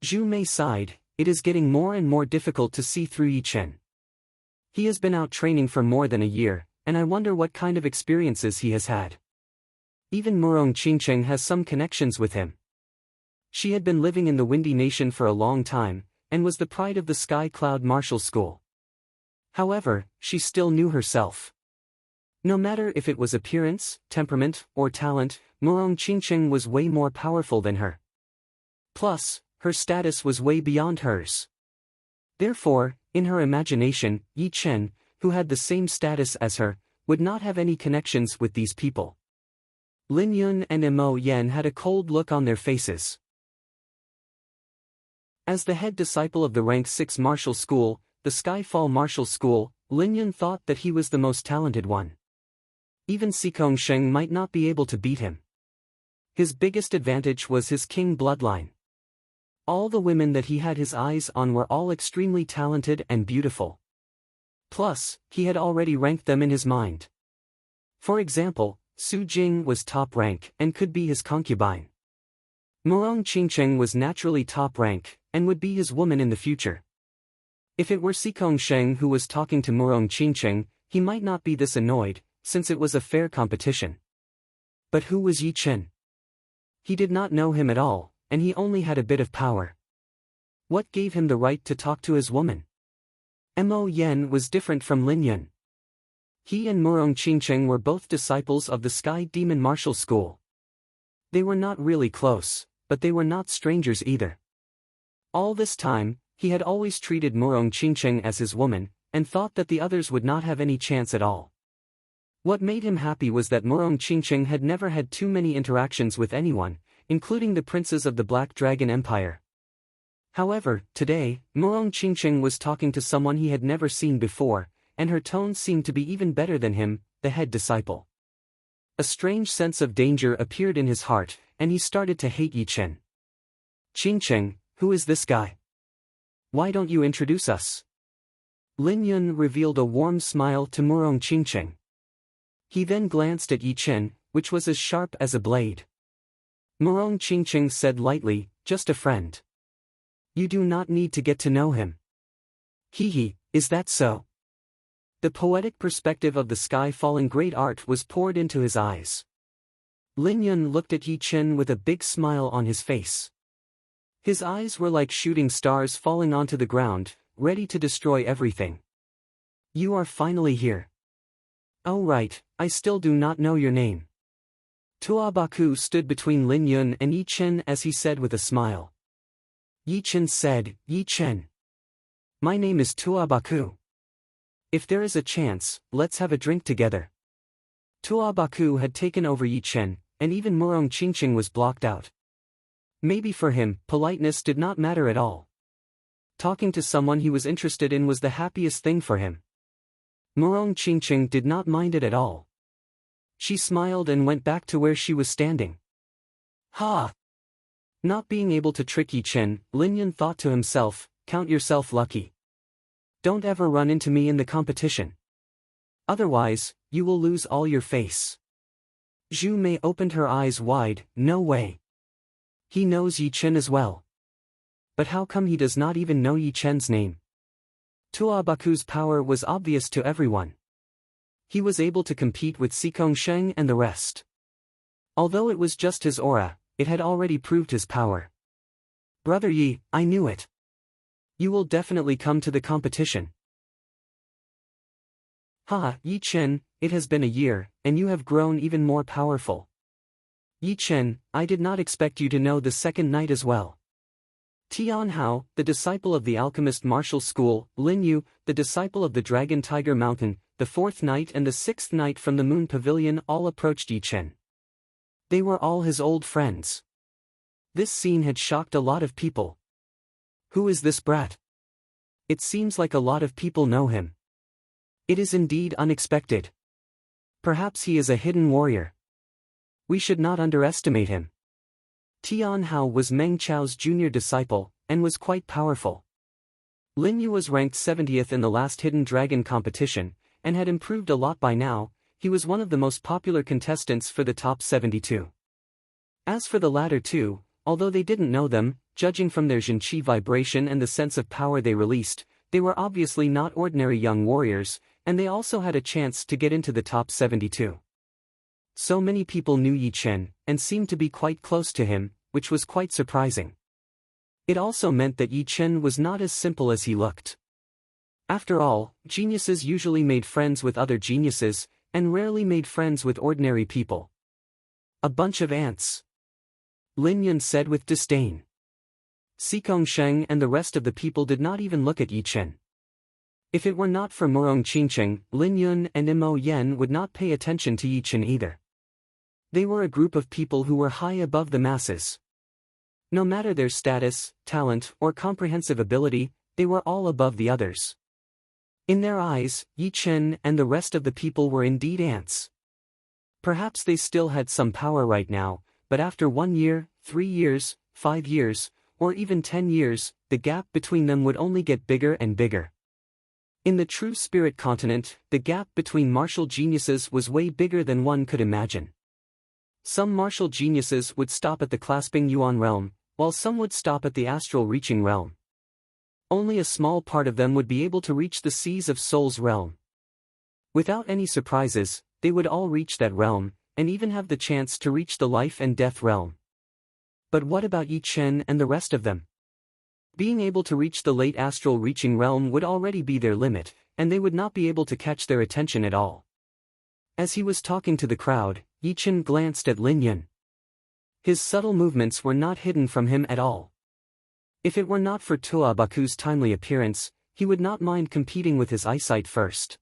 Zhu Mei sighed, it is getting more and more difficult to see through Yi Chen. He has been out training for more than a year, and I wonder what kind of experiences he has had. Even Murong Qingcheng has some connections with him. She had been living in the Windy Nation for a long time, and was the pride of the Sky Cloud Martial School. However, she still knew herself. No matter if it was appearance, temperament, or talent, Murong Qingcheng was way more powerful than her. Plus, her status was way beyond hers. Therefore, in her imagination, Yi Chen, who had the same status as her, would not have any connections with these people. Lin Yun and Mo Yen had a cold look on their faces. As the head disciple of the rank 6 martial school, the Skyfall Martial School, Lin Yun thought that he was the most talented one. Even Xikong Sheng might not be able to beat him. His biggest advantage was his king bloodline. All the women that he had his eyes on were all extremely talented and beautiful. Plus, he had already ranked them in his mind. For example, Su Jing was top rank and could be his concubine. Murong Qingcheng was naturally top rank, and would be his woman in the future. If it were Xikong Sheng who was talking to Murong Qingcheng, he might not be this annoyed, since it was a fair competition. But who was Yi Chen? He did not know him at all, and he only had a bit of power. What gave him the right to talk to his woman? Mo Yen was different from Lin Yun. He and Murong Qingcheng were both disciples of the Sky Demon Martial School. They were not really close, but they were not strangers either. All this time, he had always treated Murong Qingcheng as his woman, and thought that the others would not have any chance at all. What made him happy was that Murong Qingcheng had never had too many interactions with anyone, including the princes of the Black Dragon Empire. However, today, Murong Qingcheng was talking to someone he had never seen before, and her tone seemed to be even better than him, the head disciple. A strange sense of danger appeared in his heart, and he started to hate Yi Chen. Qingcheng, who is this guy? Why don't you introduce us? Lin Yun revealed a warm smile to Murong Qingcheng. He then glanced at Yi Chen, which was as sharp as a blade. Murong Qingcheng said lightly, just a friend. You do not need to get to know him. Hee, is that so? The poetic perspective of the sky-falling great art was poured into his eyes. Lin Yun looked at Yi Chen with a big smile on his face. His eyes were like shooting stars falling onto the ground, ready to destroy everything. You are finally here. Oh right, I still do not know your name. Tua Baku stood between Lin Yun and Yi Chen as he said with a smile. Yi Chen said, Yi Chen. My name is Tua Baku. If there is a chance, let's have a drink together. Tua Baku had taken over Yi Chen, and even Murong Qingcheng was blocked out. Maybe for him, politeness did not matter at all. Talking to someone he was interested in was the happiest thing for him. Murong Qingcheng did not mind it at all. She smiled and went back to where she was standing. Ha! Not being able to trick Yi Chen, Lin Yun thought to himself, count yourself lucky. Don't ever run into me in the competition. Otherwise, you will lose all your face. Zhu Mei opened her eyes wide, no way. He knows Yi Chen as well. But how come he does not even know Yi Chen's name? Tua Baku's power was obvious to everyone. He was able to compete with Xikong Sheng and the rest. Although it was just his aura, it had already proved his power. Brother Yi, I knew it. You will definitely come to the competition. Ha, Yi Chen, it has been a year, and you have grown even more powerful. Yi Chen, I did not expect you to know the second night as well. Tian Hao, the disciple of the alchemist martial school, Lin Yu, the disciple of the Dragon Tiger Mountain, the fourth knight and the sixth knight from the Moon Pavilion all approached Yi Chen. They were all his old friends. This scene had shocked a lot of people. Who is this brat? It seems like a lot of people know him. It is indeed unexpected. Perhaps he is a hidden warrior. We should not underestimate him. Tian Hao was Meng Chao's junior disciple, and was quite powerful. Lin Yu was ranked 70th in the last Hidden Dragon competition, and had improved a lot by now. He was one of the most popular contestants for the top 72. As for the latter two, although they didn't know them, judging from their Jinqi vibration and the sense of power they released, they were obviously not ordinary young warriors, and they also had a chance to get into the top 72. So many people knew Yi Chen, and seemed to be quite close to him, which was quite surprising. It also meant that Yi Chen was not as simple as he looked. After all, geniuses usually made friends with other geniuses, and rarely made friends with ordinary people. A bunch of ants. Lin Yun said with disdain. Xikong Sheng and the rest of the people did not even look at Yi Chen. If it were not for Murong Qingcheng, Lin Yun and Mo Yen would not pay attention to Yi Chen either. They were a group of people who were high above the masses. No matter their status, talent, or comprehensive ability, they were all above the others. In their eyes, Yi Chen and the rest of the people were indeed ants. Perhaps they still had some power right now, but after 1 year, 3 years, 5 years, or even 10 years, the gap between them would only get bigger and bigger. In the true spirit continent, the gap between martial geniuses was way bigger than one could imagine. Some martial geniuses would stop at the clasping yuan realm, while some would stop at the astral reaching realm. Only a small part of them would be able to reach the seas of Soul's realm. Without any surprises, they would all reach that realm, and even have the chance to reach the life and death realm. But what about Yi Chen and the rest of them? Being able to reach the late astral reaching realm would already be their limit, and they would not be able to catch their attention at all. As he was talking to the crowd, Yi Chen glanced at Lin Yun. His subtle movements were not hidden from him at all. If it were not for Tua Baku's timely appearance, he would not mind competing with his eyesight first.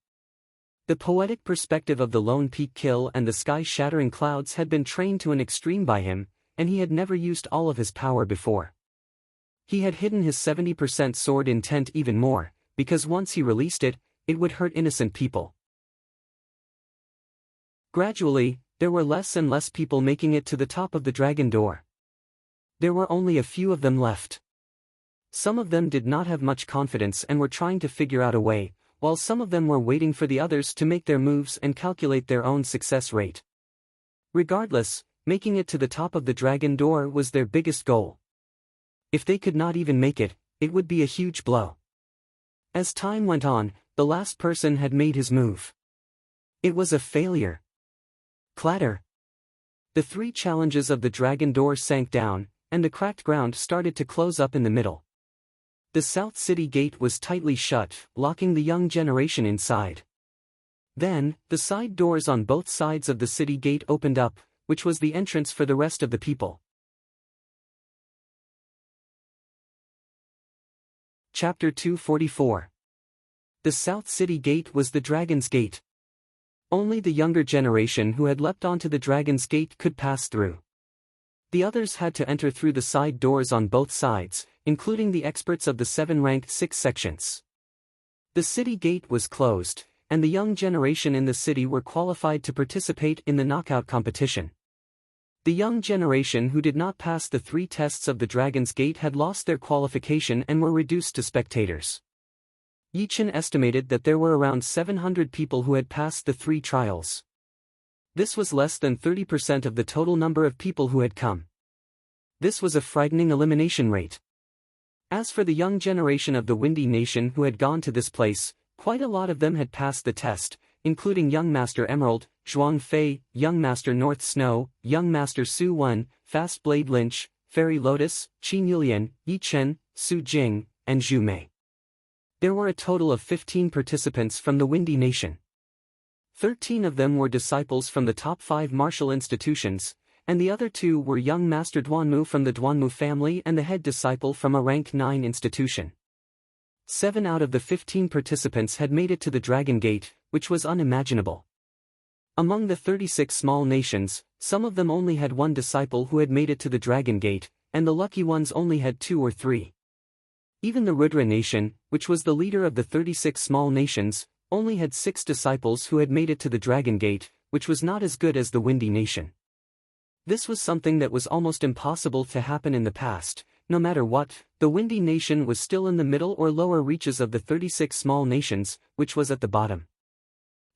The poetic perspective of the lone peak kill and the sky-shattering clouds had been trained to an extreme by him, and he had never used all of his power before. He had hidden his 70% sword intent even more, because once he released it, it would hurt innocent people. Gradually, there were less and less people making it to the top of the dragon door. There were only a few of them left. Some of them did not have much confidence and were trying to figure out a way, while some of them were waiting for the others to make their moves and calculate their own success rate. Regardless, making it to the top of the dragon door was their biggest goal. If they could not even make it, it would be a huge blow. As time went on, the last person had made his move. It was a failure. Clatter. The 3 challenges of the dragon door sank down, and the cracked ground started to close up in the middle. The South City gate was tightly shut, locking the young generation inside. Then, the side doors on both sides of the city gate opened up, which was the entrance for the rest of the people. Chapter 244. The South City Gate was the Dragon's Gate. Only the younger generation who had leapt onto the Dragon's Gate could pass through. The others had to enter through the side doors on both sides, including the experts of the 7 ranked 6 sections. The city gate was closed, and the young generation in the city were qualified to participate in the knockout competition. The young generation who did not pass the 3 tests of the Dragon's Gate had lost their qualification and were reduced to spectators. Yi Chen estimated that there were around 700 people who had passed the 3 trials. This was less than 30% of the total number of people who had come. This was a frightening elimination rate. As for the young generation of the Windy Nation who had gone to this place, quite a lot of them had passed the test, including Young Master Emerald, Zhuang Fei, Young Master North Snow, Young Master Su Wen, Fast Blade Lynch, Fairy Lotus, Qin Yulian, Yi Chen, Su Jing, and Zhu Mei. There were a total of 15 participants from the Windy Nation. 13 of them were disciples from the top 5 martial institutions, and the other 2 were Young Master Duanmu from the Duanmu family and the head disciple from a rank 9 institution. 7 out of the 15 participants had made it to the Dragon Gate, which was unimaginable. Among the 36 small nations, some of them only had 1 disciple who had made it to the Dragon Gate, and the lucky ones only had 2 or 3. Even the Rudra nation, which was the leader of the 36 small nations, only had 6 disciples who had made it to the Dragon Gate, which was not as good as the Windy nation. This was something that was almost impossible to happen in the past. No matter what, the Windy nation was still in the middle or lower reaches of the 36 small nations, which was at the bottom.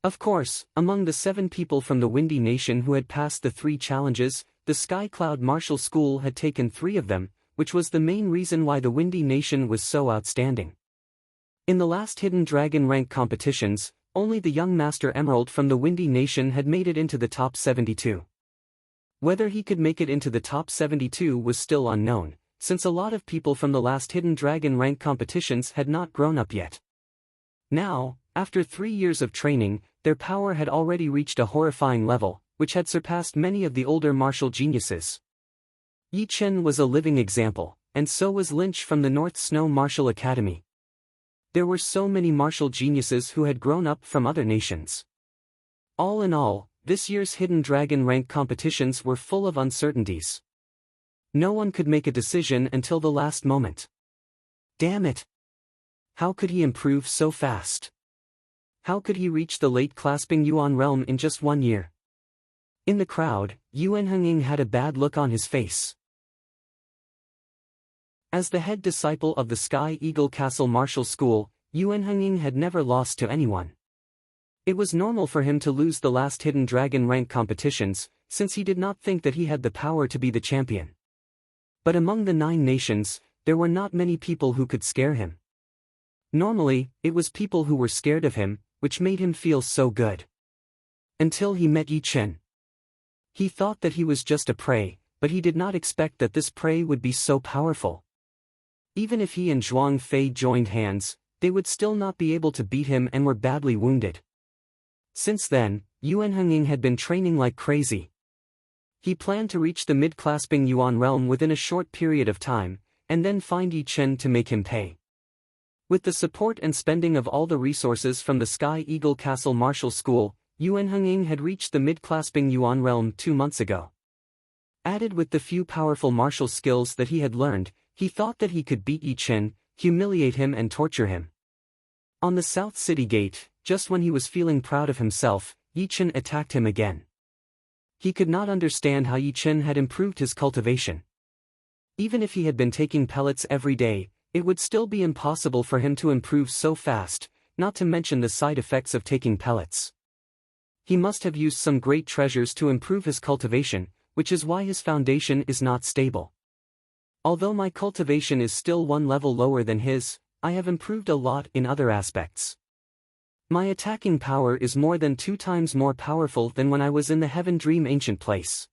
Of course, among the 7 people from the Windy nation who had passed the 3 challenges, the Sky Cloud Martial School had taken 3 of them, which was the main reason why the Windy nation was so outstanding. In the last Hidden Dragon rank competitions, only the Young Master Emerald from the Windy nation had made it into the top 72. Whether he could make it into the top 72 was still unknown, since a lot of people from the last Hidden Dragon rank competitions had not grown up yet. Now, after 3 years of training, their power had already reached a horrifying level, which had surpassed many of the older martial geniuses. Yi Chen was a living example, and so was Lynch from the North Snow Martial Academy. There were so many martial geniuses who had grown up from other nations. All in all, this year's Hidden Dragon rank competitions were full of uncertainties. No one could make a decision until the last moment. Damn it! How could he improve so fast? How could he reach the late clasping Yuan realm in just 1 year? In the crowd, Yuan Henging had a bad look on his face. As the head disciple of the Sky Eagle Castle Martial School, Yuan Henging had never lost to anyone. It was normal for him to lose the last Hidden Dragon rank competitions, since he did not think that he had the power to be the champion. But among the 9 nations, there were not many people who could scare him. Normally, it was people who were scared of him, which made him feel so good. Until he met Yi Chen. He thought that he was just a prey, but he did not expect that this prey would be so powerful. Even if he and Zhuang Fei joined hands, they would still not be able to beat him and were badly wounded. Since then, Yuan Henging had been training like crazy. He planned to reach the mid-clasping Yuan realm within a short period of time, and then find Yi Chen to make him pay. With the support and spending of all the resources from the Sky Eagle Castle Martial School, Yuan Henging had reached the mid-clasping Yuan realm 2 months ago. Added with the few powerful martial skills that he had learned, he thought that he could beat Yi Chen, humiliate him and torture him. On the South City Gate, just when he was feeling proud of himself, Yi Chen attacked him again. He could not understand how Yi Chen had improved his cultivation. Even if he had been taking pellets every day, it would still be impossible for him to improve so fast, not to mention the side effects of taking pellets. He must have used some great treasures to improve his cultivation, which is why his foundation is not stable. Although my cultivation is still one level lower than his, I have improved a lot in other aspects. My attacking power is more than 2 times more powerful than when I was in the Heaven Dream Ancient Place.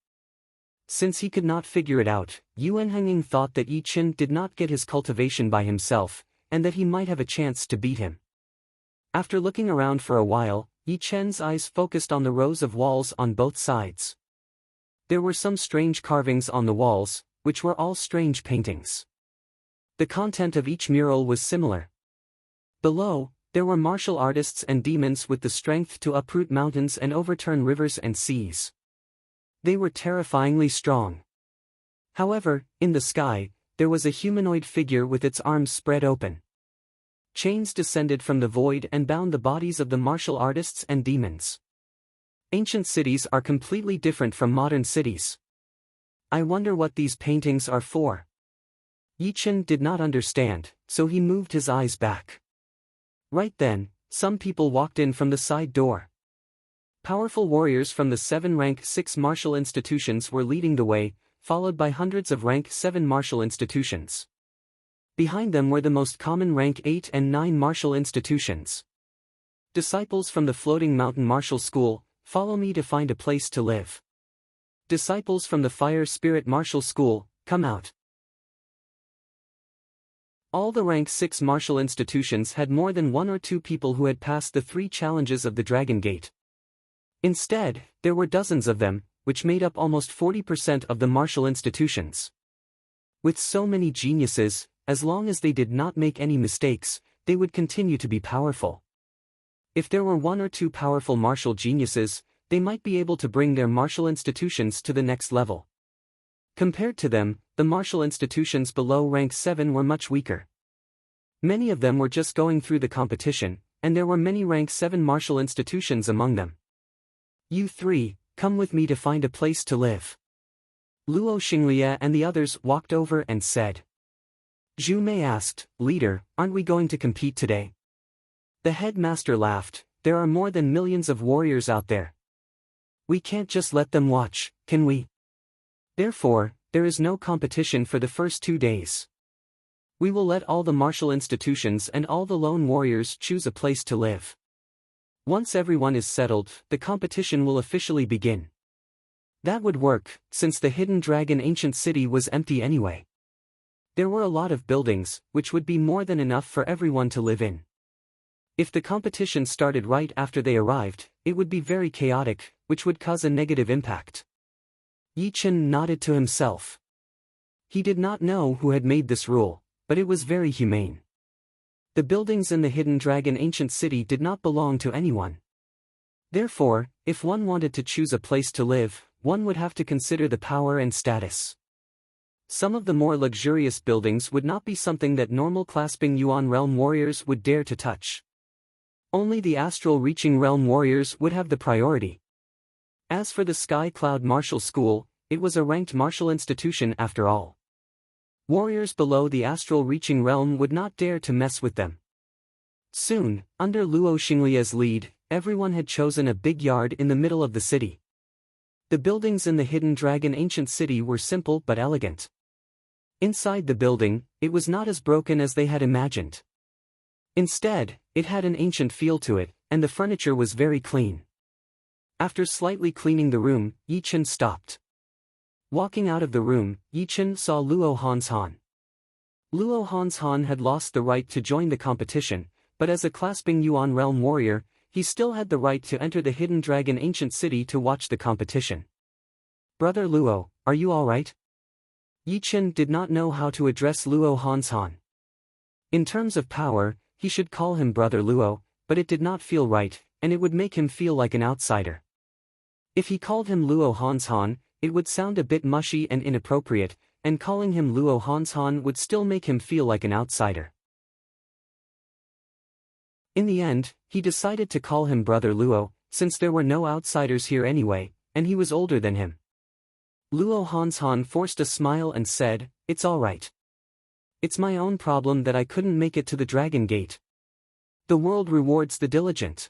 Since he could not figure it out, Yuan Henging thought that Yi Chen did not get his cultivation by himself, and that he might have a chance to beat him. After looking around for a while, Yi Chen's eyes focused on the rows of walls on both sides. There were some strange carvings on the walls, which were all strange paintings. The content of each mural was similar. Below, there were martial artists and demons with the strength to uproot mountains and overturn rivers and seas. They were terrifyingly strong. However, in the sky, there was a humanoid figure with its arms spread open. Chains descended from the void and bound the bodies of the martial artists and demons. Ancient cities are completely different from modern cities. I wonder what these paintings are for. Yi Chen did not understand, so he moved his eyes back. Right then, some people walked in from the side door. Powerful warriors from the 7 rank 6 martial institutions were leading the way, followed by hundreds of rank 7 martial institutions. Behind them were the most common rank 8 and 9 martial institutions. Disciples from the Floating Mountain Martial School, follow me to find a place to live. Disciples from the Fire Spirit Martial School, come out. All the rank 6 martial institutions had more than 1 or 2 people who had passed the 3 challenges of the Dragon Gate. Instead, there were dozens of them, which made up almost 40% of the martial institutions. With so many geniuses, as long as they did not make any mistakes, they would continue to be powerful. If there were 1 or 2 powerful martial geniuses, they might be able to bring their martial institutions to the next level. Compared to them, the martial institutions below rank 7 were much weaker. Many of them were just going through the competition, and there were many rank 7 martial institutions among them. You 3, come with me to find a place to live. Luo Xinglie and the others walked over and said. Zhu Mei asked, Leader, aren't we going to compete today? The headmaster laughed, there are more than millions of warriors out there. We can't just let them watch, can we? Therefore, there is no competition for the first 2 days. We will let all the martial institutions and all the lone warriors choose a place to live. Once everyone is settled, the competition will officially begin. That would work, since the Hidden Dragon Ancient City was empty anyway. There were a lot of buildings, which would be more than enough for everyone to live in. If the competition started right after they arrived, it would be very chaotic, which would cause a negative impact. Yi Chen nodded to himself. He did not know who had made this rule, but it was very humane. The buildings in the Hidden Dragon Ancient City did not belong to anyone. Therefore, if one wanted to choose a place to live, one would have to consider the power and status. Some of the more luxurious buildings would not be something that normal clasping Yuan Realm warriors would dare to touch. Only the Astral Reaching Realm warriors would have the priority. As for the Sky Cloud Martial School, it was a ranked martial institution after all. Warriors below the Astral Reaching Realm would not dare to mess with them. Soon, under Luo Xinglie's lead, everyone had chosen a big yard in the middle of the city. The buildings in the Hidden Dragon Ancient City were simple but elegant. Inside the building, it was not as broken as they had imagined. Instead, it had an ancient feel to it, and the furniture was very clean. After slightly cleaning the room, Yi Chen stopped. Walking out of the room, Yi Chen saw Luo Hanshan. Luo Hanshan had lost the right to join the competition, but as a clasping Yuan realm warrior, he still had the right to enter the Hidden Dragon Ancient City to watch the competition. "Brother Luo, are you alright?" Yi Chen did not know how to address Luo Hanshan. In terms of power, he should call him Brother Luo, but it did not feel right, and it would make him feel like an outsider. If he called him Luo Hanshan, it would sound a bit mushy and inappropriate, and calling him Luo Hanshan would still make him feel like an outsider. In the end, he decided to call him Brother Luo, since there were no outsiders here anyway, and he was older than him. Luo Hanshan forced a smile and said, "It's alright. It's my own problem that I couldn't make it to the Dragon Gate. The world rewards the diligent.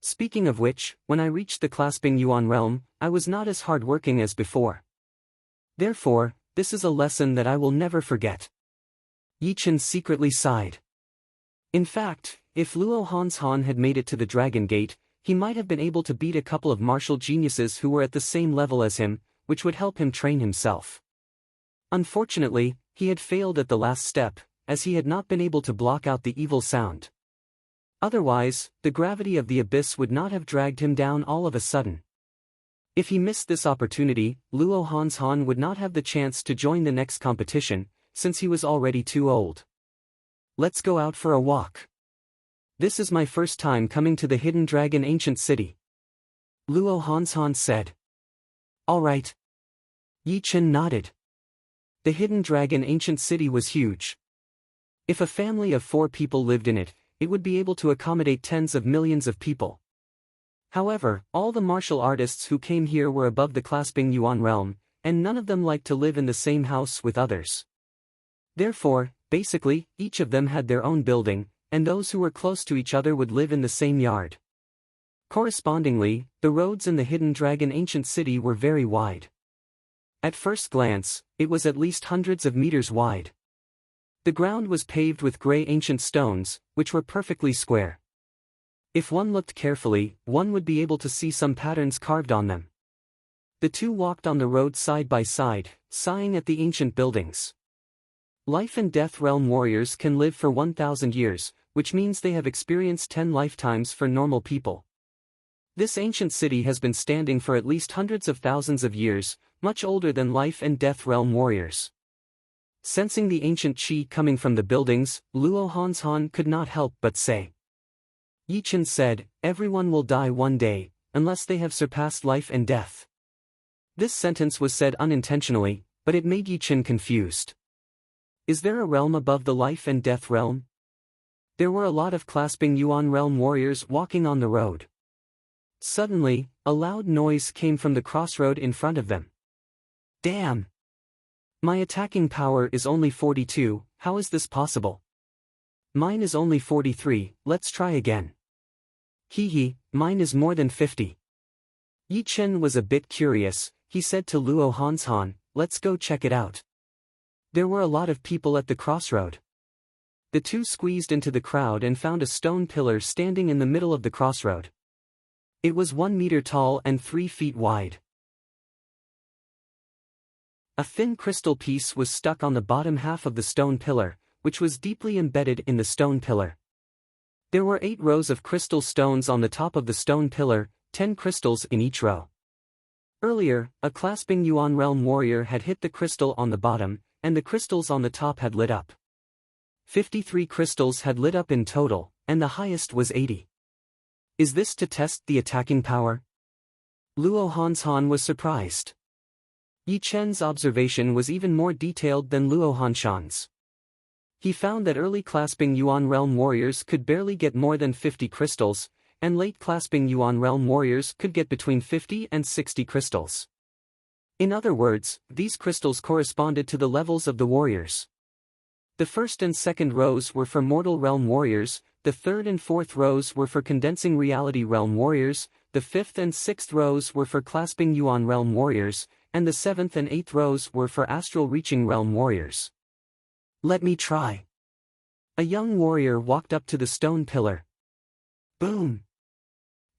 Speaking of which, when I reached the clasping Yuan realm, I was not as hard-working as before. Therefore, this is a lesson that I will never forget." Yi Chen secretly sighed. In fact, if Luo Hanshan had made it to the Dragon Gate, he might have been able to beat a couple of martial geniuses who were at the same level as him, which would help him train himself. Unfortunately, he had failed at the last step, as he had not been able to block out the evil sound. Otherwise, the gravity of the abyss would not have dragged him down all of a sudden. If he missed this opportunity, Luo Hanshan would not have the chance to join the next competition, since he was already too old. "Let's go out for a walk. This is my first time coming to the Hidden Dragon Ancient City," Luo Hanshan said. "Alright." Yi Chen nodded. The Hidden Dragon Ancient City was huge. If a family of 4 people lived in it, it would be able to accommodate tens of millions of people. However, all the martial artists who came here were above the clasping Yuan realm, and none of them liked to live in the same house with others. Therefore, basically, each of them had their own building, and those who were close to each other would live in the same yard. Correspondingly, the roads in the Hidden Dragon Ancient City were very wide. At first glance, it was at least hundreds of meters wide. The ground was paved with gray ancient stones, which were perfectly square. If one looked carefully, one would be able to see some patterns carved on them. The two walked on the road side by side, sighing at the ancient buildings. Life and death realm warriors can live for 1,000 years, which means they have experienced 10 lifetimes for normal people. This ancient city has been standing for at least hundreds of thousands of years, much older than life and death realm warriors. Sensing the ancient chi coming from the buildings, Luo Hanshan could not help but say. Yi Chen said, "Everyone will die one day, unless they have surpassed life and death." This sentence was said unintentionally, but it made Yi Chen confused. Is there a realm above the life and death realm? There were a lot of clasping Yuan realm warriors walking on the road. Suddenly, a loud noise came from the crossroad in front of them. "Damn! My attacking power is only 42, how is this possible? Mine is only 43, let's try again. Hee, mine is more than 50. Yi Chen was a bit curious. He said to Luo Hanshan, "Let's go check it out." There were a lot of people at the crossroad. The two squeezed into the crowd and found a stone pillar standing in the middle of the crossroad. It was 1 meter tall and 3 feet wide. A thin crystal piece was stuck on the bottom half of the stone pillar, which was deeply embedded in the stone pillar. There were 8 rows of crystal stones on the top of the stone pillar, 10 crystals in each row. Earlier, a clasping Yuan realm warrior had hit the crystal on the bottom, and the crystals on the top had lit up. 53 crystals had lit up in total, and the highest was 80. Is this to test the attacking power? Luo Hanshan was surprised. Yi Chen's observation was even more detailed than Luo Hanshan's. He found that early clasping Yuan realm warriors could barely get more than 50 crystals, and late clasping Yuan realm warriors could get between 50 and 60 crystals. In other words, these crystals corresponded to the levels of the warriors. The first and second rows were for mortal realm warriors, the third and fourth rows were for condensing reality realm warriors, the fifth and sixth rows were for clasping Yuan realm warriors, and the seventh and eighth rows were for astral reaching realm warriors. Let me try. A young warrior walked up to the stone pillar. Boom!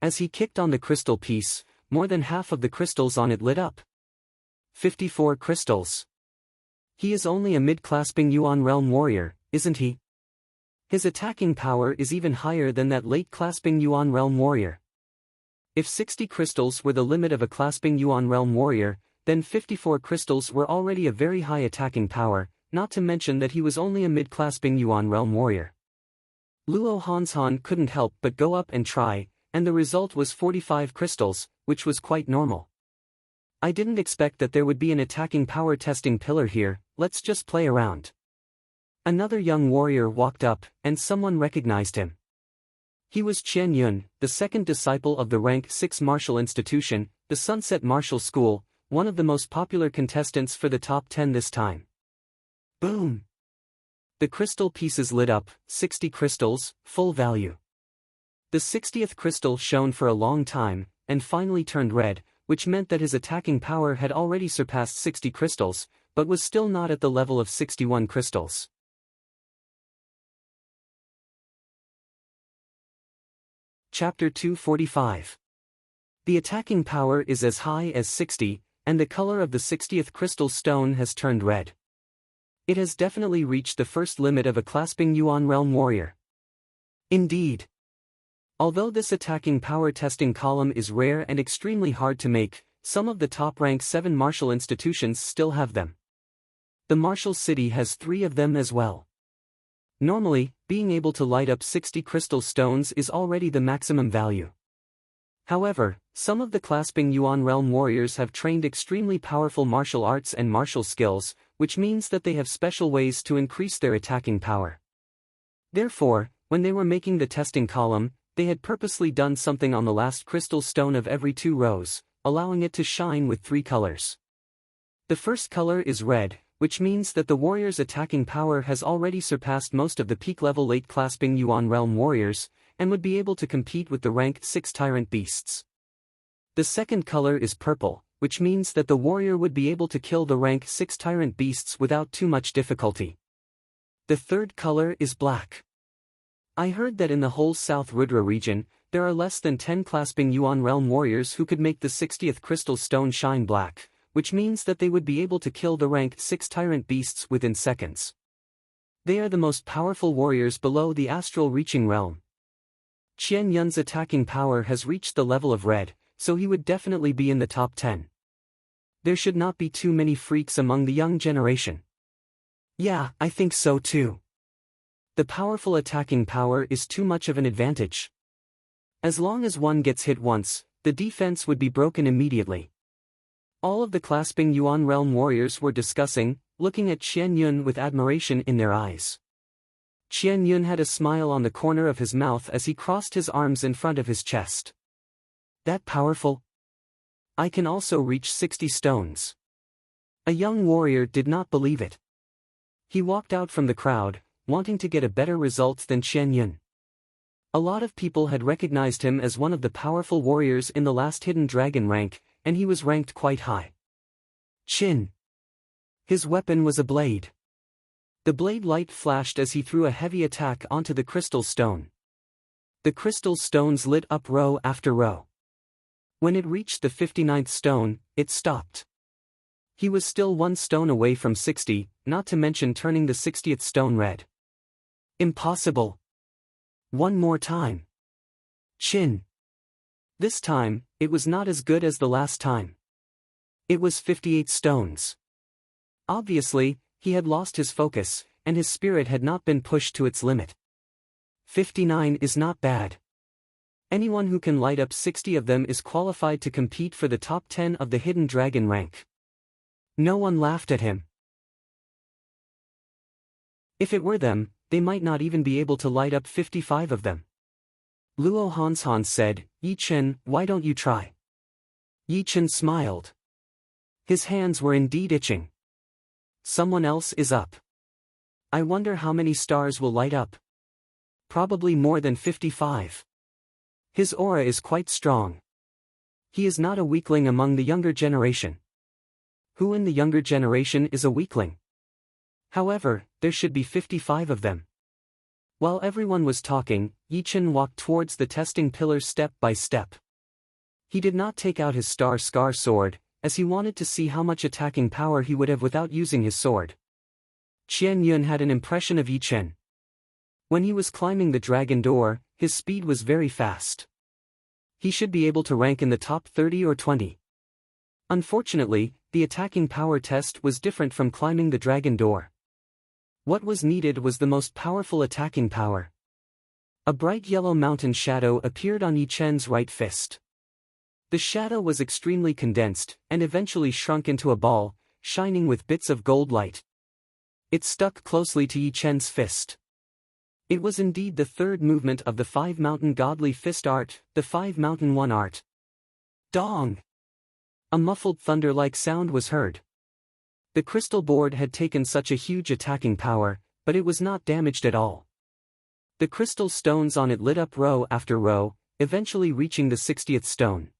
As he kicked on the crystal piece, more than half of the crystals on it lit up. 54 crystals. He is only a mid-clasping Yuan realm warrior, isn't he? His attacking power is even higher than that late-clasping Yuan realm warrior. If 60 crystals were the limit of a clasping Yuan realm warrior, then 54 crystals were already a very high attacking power, not to mention that he was only a mid-clasping Yuan realm warrior. Luo Hanshan couldn't help but go up and try, and the result was 45 crystals, which was quite normal. I didn't expect that there would be an attacking power testing pillar here, let's just play around. Another young warrior walked up, and someone recognized him. He was Qian Yun, the second disciple of the rank 6 martial institution, the Sunset Martial School, one of the most popular contestants for the top 10 this time. Boom! The crystal pieces lit up, 60 crystals, full value. The 60th crystal shone for a long time, and finally turned red, which meant that his attacking power had already surpassed 60 crystals, but was still not at the level of 61 crystals. Chapter 245. The attacking power is as high as 60, and the color of the 60th crystal stone has turned red. It has definitely reached the first limit of a clasping Yuan realm warrior. Indeed. Although this attacking power testing column is rare and extremely hard to make, some of the top rank 7 martial institutions still have them. The Martial City has 3 of them as well. Normally, being able to light up 60 crystal stones is already the maximum value. However, some of the clasping Yuan realm warriors have trained extremely powerful martial arts and martial skills, which means that they have special ways to increase their attacking power. Therefore, when they were making the testing column, they had purposely done something on the last crystal stone of every 2 rows, allowing it to shine with 3 colors. The first color is red, which means that the warrior's attacking power has already surpassed most of the peak-level late-clasping Yuan realm warriors, and would be able to compete with the ranked 6 tyrant beasts. The second color is purple, which means that the warrior would be able to kill the rank 6 tyrant beasts without too much difficulty. The third color is black. I heard that in the whole South Rudra region, there are less than 10 clasping Yuan realm warriors who could make the 60th crystal stone shine black, which means that they would be able to kill the ranked 6 tyrant beasts within seconds. They are the most powerful warriors below the astral reaching realm. Qian Yun's attacking power has reached the level of red, so he would definitely be in the top 10. There should not be too many freaks among the young generation. Yeah, I think so too. The powerful attacking power is too much of an advantage. As long as one gets hit once, the defense would be broken immediately. All of the clasping Yuan realm warriors were discussing, looking at Qian Yun with admiration in their eyes. Qian Yun had a smile on the corner of his mouth as he crossed his arms in front of his chest. That powerful? I can also reach 60 stones. A young warrior did not believe it. He walked out from the crowd, wanting to get a better result than Qian Yun. A lot of people had recognized him as one of the powerful warriors in the last hidden dragon rank, and he was ranked quite high. Qin. His weapon was a blade. The blade light flashed as he threw a heavy attack onto the crystal stone. The crystal stones lit up row after row. When it reached the 59th stone, it stopped. He was still 1 stone away from 60, not to mention turning the 60th stone red. Impossible. One more time. Qin. This time, it was not as good as the last time. It was 58 stones. Obviously, he had lost his focus, and his spirit had not been pushed to its limit. 59 is not bad. Anyone who can light up 60 of them is qualified to compete for the top 10 of the hidden dragon rank. No one laughed at him. If it were them, they might not even be able to light up 55 of them. Luo Hanshan said, "Yi Chen, why don't you try?" Yi Chen smiled. His hands were indeed itching. Someone else is up. I wonder how many stars will light up. Probably more than 55. His aura is quite strong. He is not a weakling among the younger generation. Who in the younger generation is a weakling? However, there should be 55 of them. While everyone was talking, Yichen walked towards the testing pillar step by step. He did not take out his star scar sword, as he wanted to see how much attacking power he would have without using his sword. Qian Yun had an impression of Yichen. When he was climbing the dragon door, his speed was very fast. He should be able to rank in the top 30 or 20. Unfortunately, the attacking power test was different from climbing the dragon door. What was needed was the most powerful attacking power. A bright yellow mountain shadow appeared on Yichen's right fist. The shadow was extremely condensed, and eventually shrunk into a ball, shining with bits of gold light. It stuck closely to Yichen's fist. It was indeed the third movement of the 5 mountain godly fist art, the 5 mountain 1 art. Dong! A muffled thunder-like sound was heard. The crystal board had taken such a huge attacking power, but it was not damaged at all. The crystal stones on it lit up row after row, eventually reaching the 60th stone.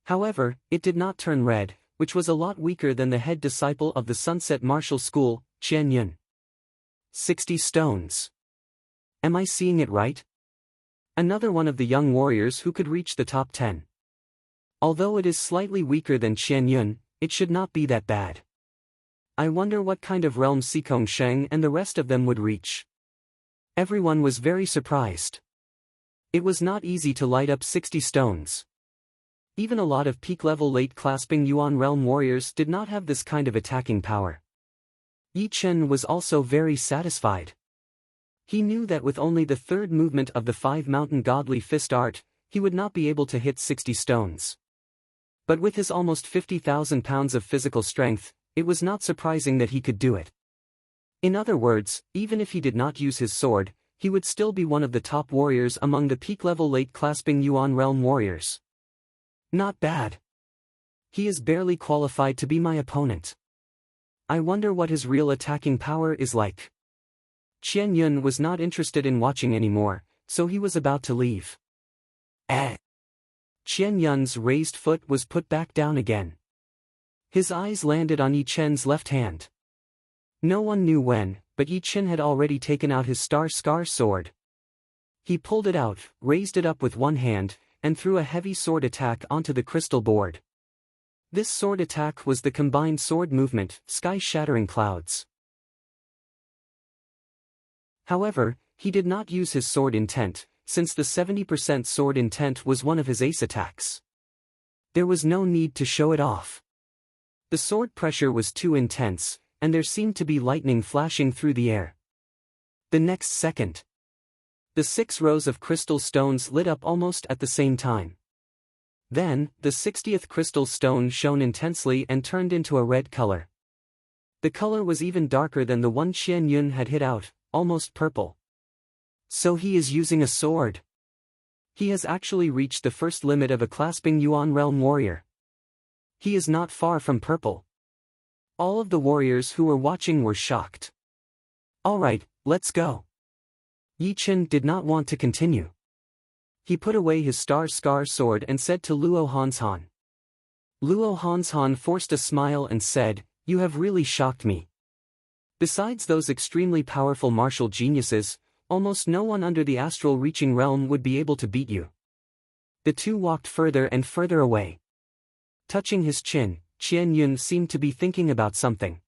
However, it did not turn red, which was a lot weaker than the head disciple of the Sunset Martial School, Qian Yun. 60 stones. Am I seeing it right? Another one of the young warriors who could reach the top 10. Although it is slightly weaker than Qian Yun, it should not be that bad. I wonder what kind of realm Sikong Sheng and the rest of them would reach. Everyone was very surprised. It was not easy to light up 60 stones. Even a lot of peak-level late-clasping Yuan realm warriors did not have this kind of attacking power. Yi Chen was also very satisfied. He knew that with only the third movement of the 5 mountain godly fist art, he would not be able to hit 60 stones. But with his almost 50,000 pounds of physical strength, it was not surprising that he could do it. In other words, even if he did not use his sword, he would still be one of the top warriors among the peak-level late-clasping Yuan realm warriors. Not bad. He is barely qualified to be my opponent. I wonder what his real attacking power is like. Qian Yun was not interested in watching anymore, so he was about to leave. Qian Yun's raised foot was put back down again. His eyes landed on Yi Chen's left hand. No one knew when, but Yi Chen had already taken out his star scar sword. He pulled it out, raised it up with one hand, and threw a heavy sword attack onto the crystal board. This sword attack was the combined sword movement, sky-shattering clouds. However, he did not use his sword intent, since the 70% sword intent was one of his ace attacks. There was no need to show it off. The sword pressure was too intense, and there seemed to be lightning flashing through the air. The next second, the 6 rows of crystal stones lit up almost at the same time. Then, the 60th crystal stone shone intensely and turned into a red color. The color was even darker than the one Qian Yun had hit out, almost purple. So he is using a sword. He has actually reached the first limit of a clasping Yuan realm warrior. He is not far from purple. All of the warriors who were watching were shocked. Alright, let's go. Yi Chen did not want to continue. He put away his star scar sword and said to Luo Hanshan. Luo Hanshan forced a smile and said, "You have really shocked me. Besides those extremely powerful martial geniuses, almost no one under the astral reaching realm would be able to beat you." The two walked further and further away. Touching his chin, Qian Yun seemed to be thinking about something.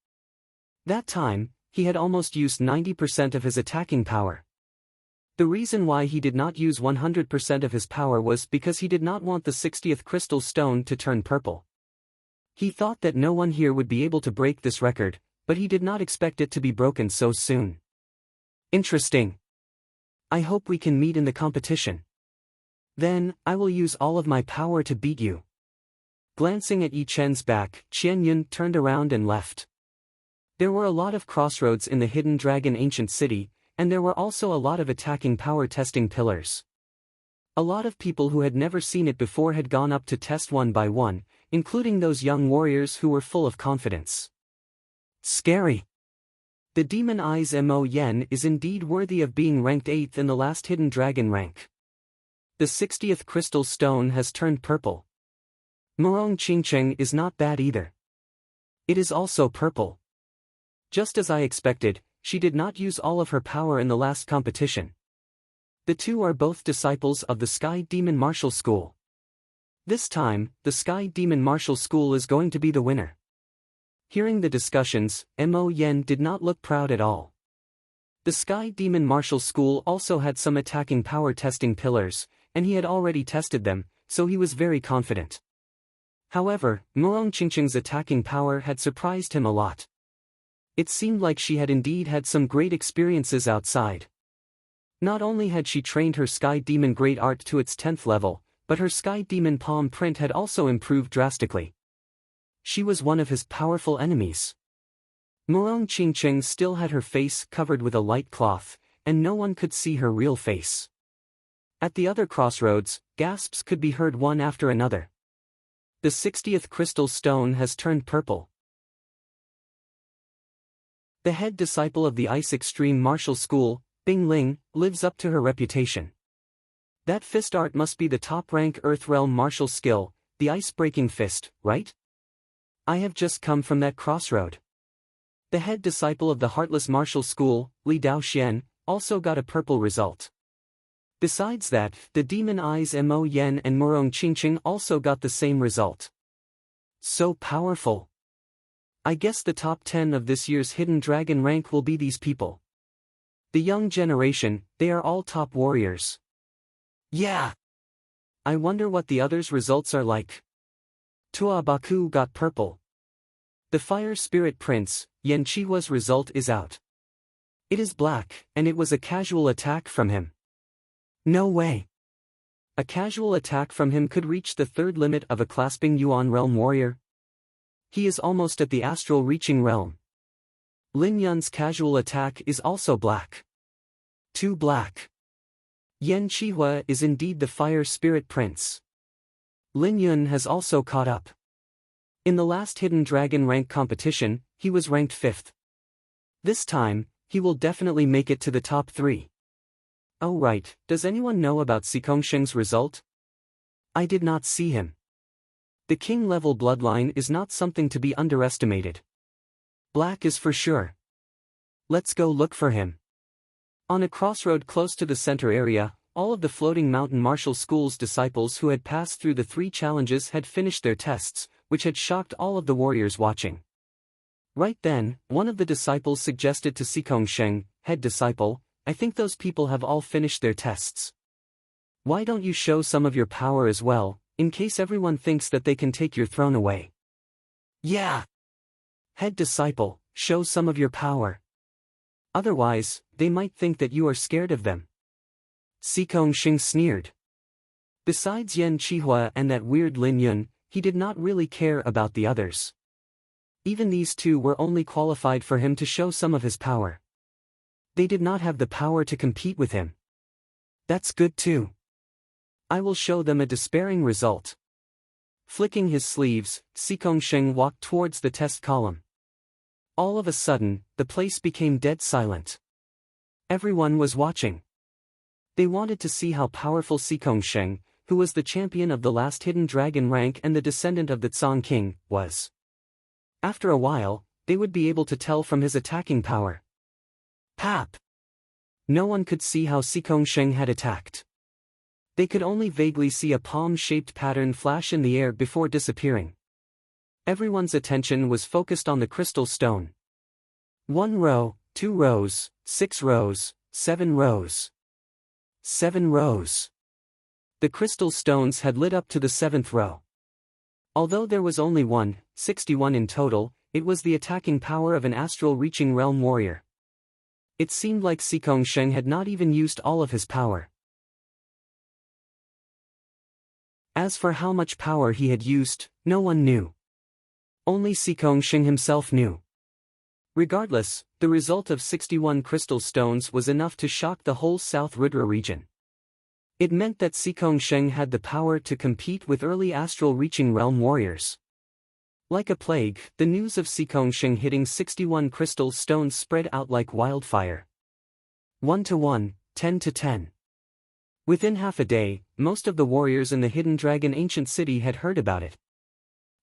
That time, he had almost used 90% of his attacking power. The reason why he did not use 100% of his power was because he did not want the 60th crystal stone to turn purple. He thought that no one here would be able to break this record, but he did not expect it to be broken so soon. Interesting. I hope we can meet in the competition. Then, I will use all of my power to beat you. Glancing at Yi Chen's back, Qian Yun turned around and left. There were a lot of crossroads in the Hidden Dragon Ancient City, and there were also a lot of attacking power testing pillars. A lot of people who had never seen it before had gone up to test one by one, including those young warriors who were full of confidence. Scary. The Demon Eyes Mo Yen is indeed worthy of being ranked 8th in the last Hidden Dragon rank. The 60th crystal stone has turned purple. Murong Qingcheng is not bad either. It is also purple. Just as I expected, she did not use all of her power in the last competition. The two are both disciples of the Sky Demon Martial School. This time, the Sky Demon Martial School is going to be the winner. Hearing the discussions, Mo Yen did not look proud at all. The Sky Demon Martial School also had some attacking power testing pillars, and he had already tested them, so he was very confident. However, Muong Qingqing's attacking power had surprised him a lot. It seemed like she had indeed had some great experiences outside. Not only had she trained her Sky Demon Great Art to its 10th level, but her Sky Demon palm print had also improved drastically. She was one of his powerful enemies. Muong Qingqing still had her face covered with a light cloth, and no one could see her real face. At the other crossroads, gasps could be heard one after another. The 60th crystal stone has turned purple. The head disciple of the Ice Extreme Martial School, Bing Ling, lives up to her reputation. That fist art must be the top-rank Earthrealm martial skill, the ice-breaking fist, right? I have just come from that crossroad. The head disciple of the Heartless Martial School, Li Daoxian, also got a purple result. Besides that, the Demon Eyes Mo Yen and Muong Qingqing also got the same result. So powerful. I guess the top 10 of this year's Hidden Dragon rank will be these people. The young generation, they are all top warriors. Yeah. I wonder what the others' results are like. Tua Baku got purple. The Fire Spirit Prince, Yan Chihua's result is out. It is black, and it was a casual attack from him. No way. A casual attack from him could reach the third limit of a clasping Yuan Realm warrior. He is almost at the astral reaching realm. Lin Yun's casual attack is also black. Too black. Yan Chihua is indeed the Fire Spirit Prince. Lin Yun has also caught up. In the last Hidden Dragon rank competition, he was ranked 5th. This time, he will definitely make it to the top 3. Oh right, does anyone know about Xikongsheng's result? I did not see him. The king-level bloodline is not something to be underestimated. Black is for sure. Let's go look for him. On a crossroad close to the center area, all of the Floating Mountain Martial School's disciples who had passed through the 3 challenges had finished their tests, which had shocked all of the warriors watching. Right then, one of the disciples suggested to Xikongsheng, head disciple, I think those people have all finished their tests. Why don't you show some of your power as well, in case everyone thinks that they can take your throne away? Yeah. Head disciple, show some of your power. Otherwise, they might think that you are scared of them. Xikongsheng sneered. Besides Yan Chihua and that weird Lin Yun, he did not really care about the others. Even these two were only qualified for him to show some of his power. They did not have the power to compete with him. That's good too. I will show them a despairing result. Flicking his sleeves, Xikongsheng walked towards the test column. All of a sudden, the place became dead silent. Everyone was watching. They wanted to see how powerful Xikongsheng, who was the champion of the last Hidden Dragon rank and the descendant of the Tsang King, was. After a while, they would be able to tell from his attacking power. Pap! No one could see how Xikongsheng had attacked. They could only vaguely see a palm-shaped pattern flash in the air before disappearing. Everyone's attention was focused on the crystal stone. 1 row, 2 rows, 6 rows, 7 rows. 7 rows. The crystal stones had lit up to the 7th row. Although there was only 61 in total, it was the attacking power of an astral-reaching realm warrior. It seemed like Xikongsheng had not even used all of his power. As for how much power he had used, no one knew. Only Xikongsheng himself knew. Regardless, the result of 61 crystal stones was enough to shock the whole South Rudra region. It meant that Xikongsheng had the power to compete with early astral-reaching realm warriors. Like a plague, the news of Xikongsheng hitting 61 crystal stones spread out like wildfire. 1 to 1, 10 to 10. Within half a day, most of the warriors in the Hidden Dragon Ancient City had heard about it.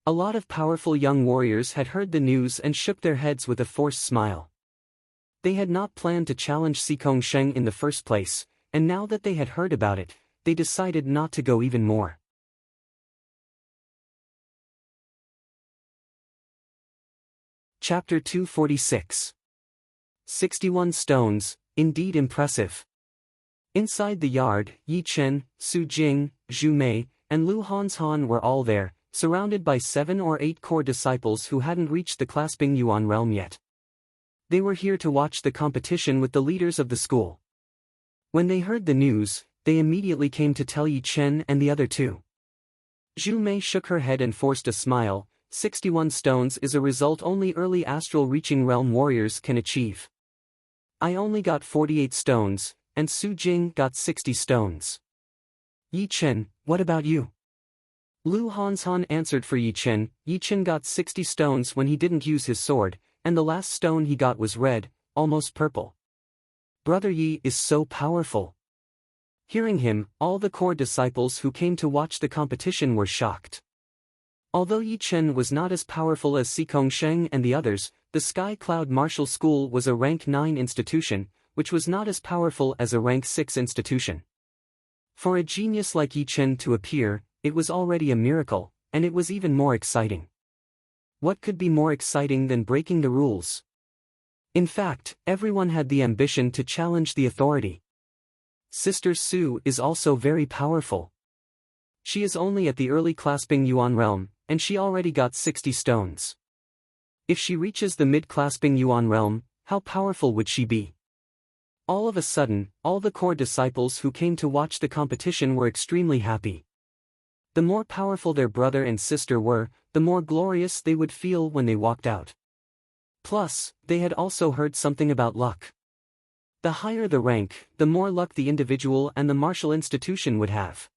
A lot of powerful young warriors had heard the news and shook their heads with a forced smile. They had not planned to challenge Sikong Sheng in the first place, and now that they had heard about it, they decided not to go even more. Chapter 246. 61 Stones, indeed impressive. Inside the yard, Yi Chen, Su Jing, Zhu Mei, and Lu Hanshan were all there, surrounded by 7 or 8 core disciples who hadn't reached the Clasping Yuan realm yet. They were here to watch the competition with the leaders of the school. When they heard the news, they immediately came to tell Yi Chen and the other two. Zhu Mei shook her head and forced a smile. 61 stones is a result only early astral reaching realm warriors can achieve. I only got 48 stones, and Su Jing got 60 stones. Yi Chen, what about you? Lu Hanshan answered for Yi Chen. Yi Chen got 60 stones when he didn't use his sword, and the last stone he got was red, almost purple. Brother Yi is so powerful. Hearing him, all the core disciples who came to watch the competition were shocked. Although Yi Chen was not as powerful as Sikong Sheng and the others, the Sky Cloud Martial School was a rank 9 institution, which was not as powerful as a rank 6 institution. For a genius like Yi Chen to appear, it was already a miracle, and it was even more exciting. What could be more exciting than breaking the rules? In fact, everyone had the ambition to challenge the authority. Sister Su is also very powerful. She is only at the early Clasping Yuan realm, and she already got 60 stones. If she reaches the mid-Clasping Yuan realm, how powerful would she be? All of a sudden, all the core disciples who came to watch the competition were extremely happy. The more powerful their brother and sister were, the more glorious they would feel when they walked out. Plus, they had also heard something about luck. The higher the rank, the more luck the individual and the martial institution would have.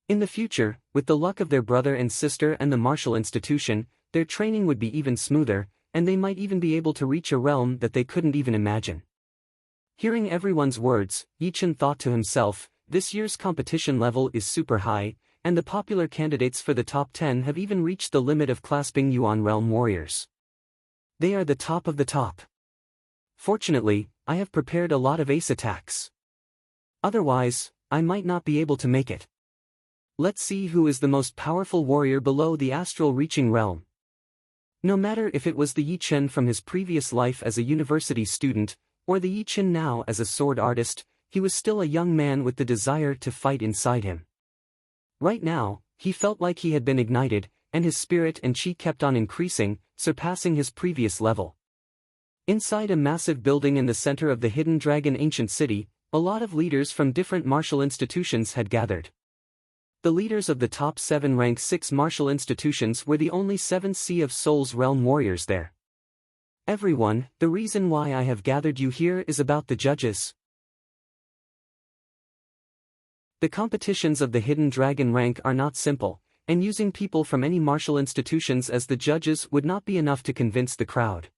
In the future, with the luck of their brother and sister and the martial institution, their training would be even smoother, and they might even be able to reach a realm that they couldn't even imagine. Hearing everyone's words, Yi Chen thought to himself, this year's competition level is super high, and the popular candidates for the top 10 have even reached the limit of Clasping Yuan realm warriors. They are the top of the top. Fortunately, I have prepared a lot of ace attacks. Otherwise, I might not be able to make it. Let's see who is the most powerful warrior below the astral reaching realm. No matter if it was the Yi Chen from his previous life as a university student, or the Yi Chen now as a sword artist, he was still a young man with the desire to fight inside him. Right now, he felt like he had been ignited, and his spirit and chi kept on increasing, surpassing his previous level. Inside a massive building in the center of the Hidden Dragon ancient city, a lot of leaders from different martial institutions had gathered. The leaders of the top 7 rank 6 martial institutions were the only 7 Sea of Souls realm warriors there. Everyone, the reason why I have gathered you here is about the judges. The competitions of the Hidden Dragon rank are not simple, and using people from any martial institutions as the judges would not be enough to convince the crowd.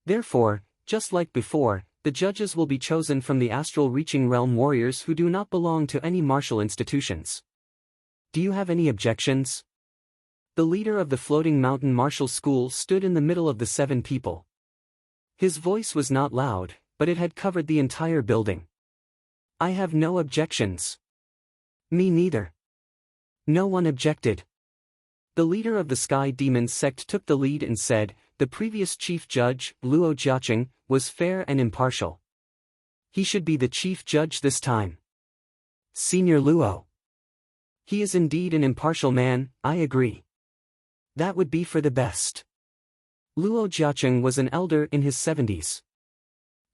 Therefore, just like before, the judges will be chosen from the astral reaching realm warriors who do not belong to any martial institutions. Do you have any objections? The leader of the Floating Mountain Martial School stood in the middle of the 7 people. His voice was not loud, but it had covered the entire building. I have no objections. Me neither. No one objected. The leader of the Sky Demon sect took the lead and said, the previous chief judge, Luo Jiaqing, was fair and impartial. He should be the chief judge this time. Senior Luo. He is indeed an impartial man, I agree. That would be for the best. Luo Jiaqing was an elder in his 70s.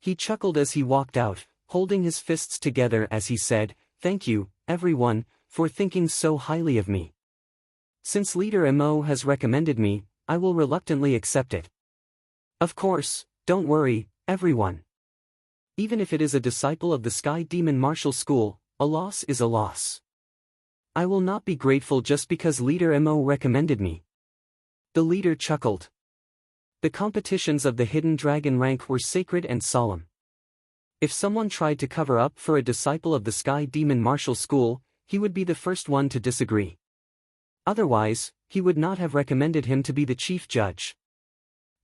He chuckled as he walked out, holding his fists together as he said, thank you, everyone, for thinking so highly of me. Since Leader Mo has recommended me, I will reluctantly accept it. Of course, don't worry, everyone. Even if it is a disciple of the Sky Demon Martial School, a loss is a loss. I will not be grateful just because Leader Mo recommended me. The leader chuckled. The competitions of the Hidden Dragon rank were sacred and solemn. If someone tried to cover up for a disciple of the Sky Demon Martial School, he would be the first one to disagree. Otherwise, he would not have recommended him to be the chief judge.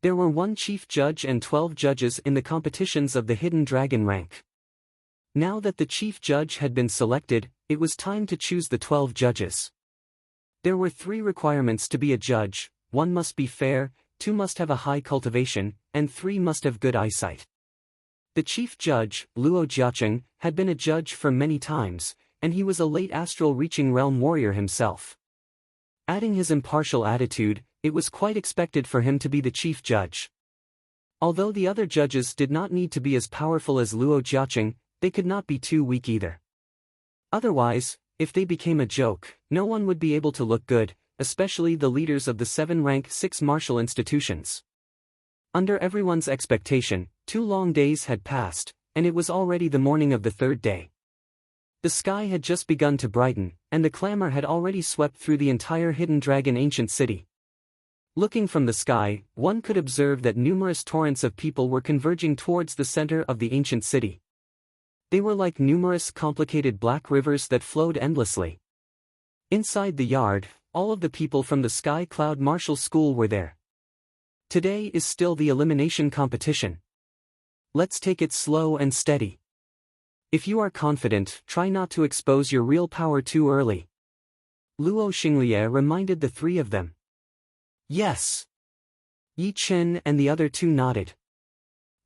There were one chief judge and 12 judges in the competitions of the hidden dragon rank. Now that the chief judge had been selected, it was time to choose the 12 judges. There were 3 requirements to be a judge: 1 must be fair, 2 must have a high cultivation, and 3 must have good eyesight. The chief judge, Luo Jiaqing, had been a judge for many times, and he was a late astral-reaching realm warrior himself. Adding his impartial attitude, it was quite expected for him to be the chief judge. Although the other judges did not need to be as powerful as Luo Jiaqing, they could not be too weak either. Otherwise, if they became a joke, no one would be able to look good, especially the leaders of the 7-rank 6 martial institutions. Under everyone's expectation, 2 long days had passed, and it was already the morning of the 3rd day. The sky had just begun to brighten, and the clamor had already swept through the entire Hidden Dragon ancient city. Looking from the sky, one could observe that numerous torrents of people were converging towards the center of the ancient city. They were like numerous complicated black rivers that flowed endlessly. Inside the yard, all of the people from the Sky Cloud Martial School were there. Today is still the elimination competition. Let's take it slow and steady. If you are confident, try not to expose your real power too early. Luo Xinglie reminded the 3 of them. Yes. Yi Chen and the other 2 nodded.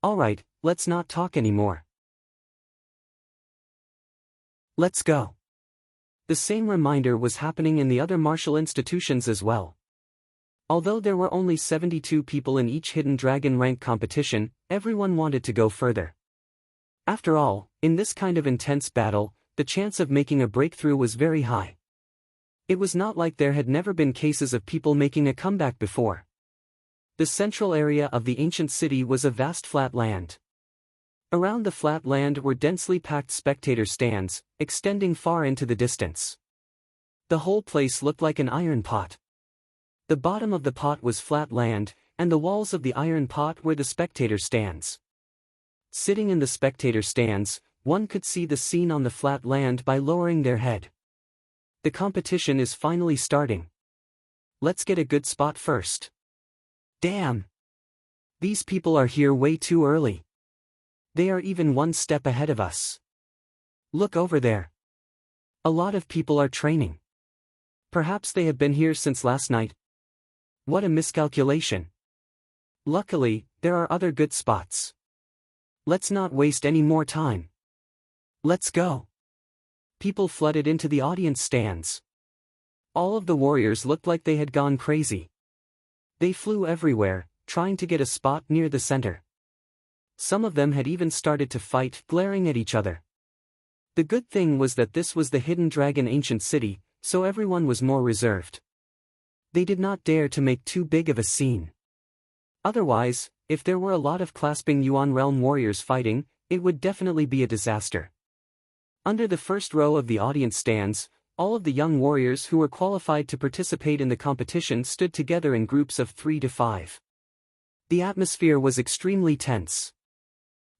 Alright, let's not talk anymore. Let's go. The same reminder was happening in the other martial institutions as well. Although there were only 72 people in each Hidden Dragon rank competition, everyone wanted to go further. After all, in this kind of intense battle, the chance of making a breakthrough was very high. It was not like there had never been cases of people making a comeback before. The central area of the ancient city was a vast flat land. Around the flat land were densely packed spectator stands, extending far into the distance. The whole place looked like an iron pot. The bottom of the pot was flat land, and the walls of the iron pot were the spectator stands. Sitting in the spectator stands, one could see the scene on the flat land by lowering their head. The competition is finally starting. Let's get a good spot first. Damn! These people are here way too early. They are even 1 step ahead of us. Look over there. A lot of people are training. Perhaps they have been here since last night. What a miscalculation. Luckily, there are other good spots. Let's not waste any more time. Let's go. People flooded into the audience stands. All of the warriors looked like they had gone crazy. They flew everywhere, trying to get a spot near the center. Some of them had even started to fight, glaring at each other. The good thing was that this was the Hidden Dragon ancient city, so everyone was more reserved. They did not dare to make too big of a scene. Otherwise, if there were a lot of clasping Yuan realm warriors fighting, it would definitely be a disaster. Under the first row of the audience stands, all of the young warriors who were qualified to participate in the competition stood together in groups of 3 to 5. The atmosphere was extremely tense.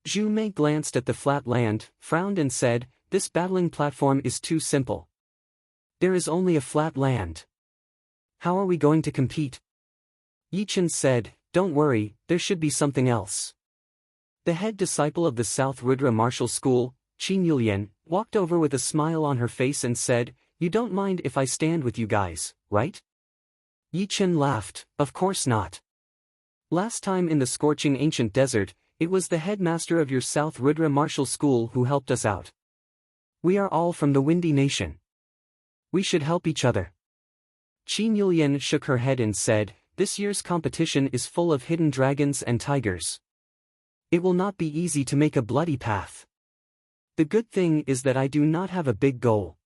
Zhu Mei glanced at the flat land, frowned and said, "This battling platform is too simple. There is only a flat land. How are we going to compete?" Yi Chen said, "Don't worry, there should be something else." The head disciple of the South Rudra Martial School, Qin Yulian, walked over with a smile on her face and said, "You don't mind if I stand with you guys, right?" Yi Chen laughed, "Of course not. Last time in the scorching ancient desert, it was the headmaster of your South Rudra Martial School who helped us out. We are all from the Windy Nation. We should help each other." Qin Yulian shook her head and said, "This year's competition is full of hidden dragons and tigers. It will not be easy to make a bloody path. The good thing is that I do not have a big goal.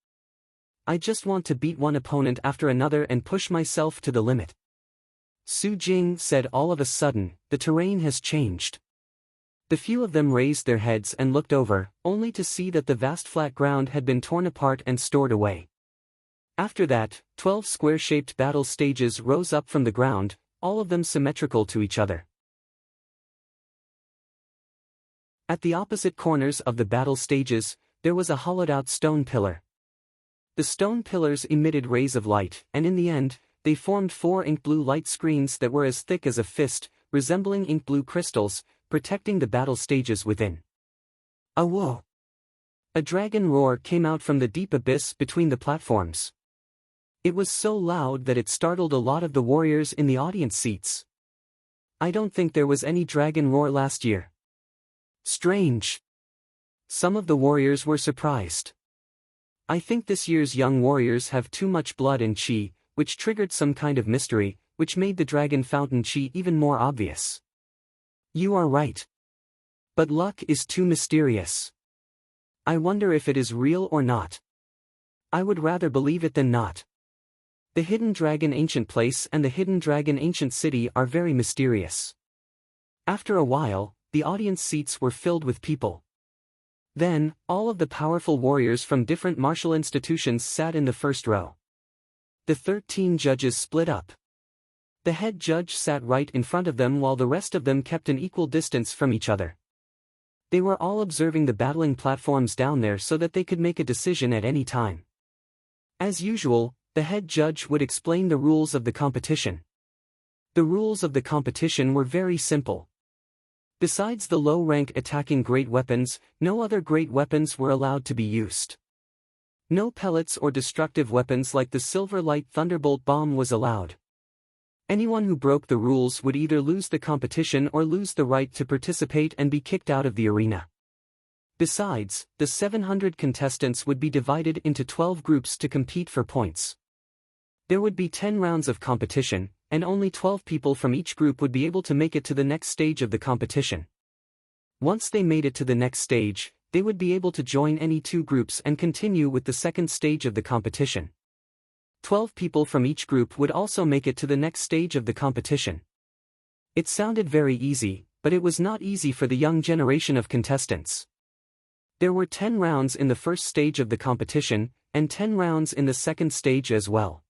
I just want to beat one opponent after another and push myself to the limit." Su Jing said all of a sudden, "The terrain has changed." The few of them raised their heads and looked over, only to see that the vast flat ground had been torn apart and stored away. After that, 12 square-shaped battle stages rose up from the ground, all of them symmetrical to each other. At the opposite corners of the battle stages, there was a hollowed-out stone pillar. The stone pillars emitted rays of light, and in the end, they formed 4 ink blue light screens that were as thick as a fist, resembling ink blue crystals, protecting the battle stages within. A whoa! A dragon roar came out from the deep abyss between the platforms. It was so loud that it startled a lot of the warriors in the audience seats. I don't think there was any dragon roar last year. Strange. Some of the warriors were surprised. I think this year's young warriors have too much blood and chi, which triggered some kind of mystery, which made the dragon fountain chi even more obvious. You are right. But luck is too mysterious. I wonder if it is real or not. I would rather believe it than not. The Hidden Dragon Ancient Place and the Hidden Dragon Ancient City are very mysterious. After a while, the audience seats were filled with people. Then, all of the powerful warriors from different martial institutions sat in the first row. The 13 judges split up. The head judge sat right in front of them while the rest of them kept an equal distance from each other. They were all observing the battling platforms down there so that they could make a decision at any time. As usual, the head judge would explain the rules of the competition. The rules of the competition were very simple. Besides the low-rank attacking great weapons, no other great weapons were allowed to be used. No pellets or destructive weapons like the Silver Light Thunderbolt Bomb was allowed. Anyone who broke the rules would either lose the competition or lose the right to participate and be kicked out of the arena. Besides, the 700 contestants would be divided into 12 groups to compete for points. There would be 10 rounds of competition, and only 12 people from each group would be able to make it to the next stage of the competition. Once they made it to the next stage, they would be able to join any two groups and continue with the second stage of the competition. 12 people from each group would also make it to the next stage of the competition. It sounded very easy, but it was not easy for the young generation of contestants. There were 10 rounds in the first stage of the competition, and 10 rounds in the second stage as well.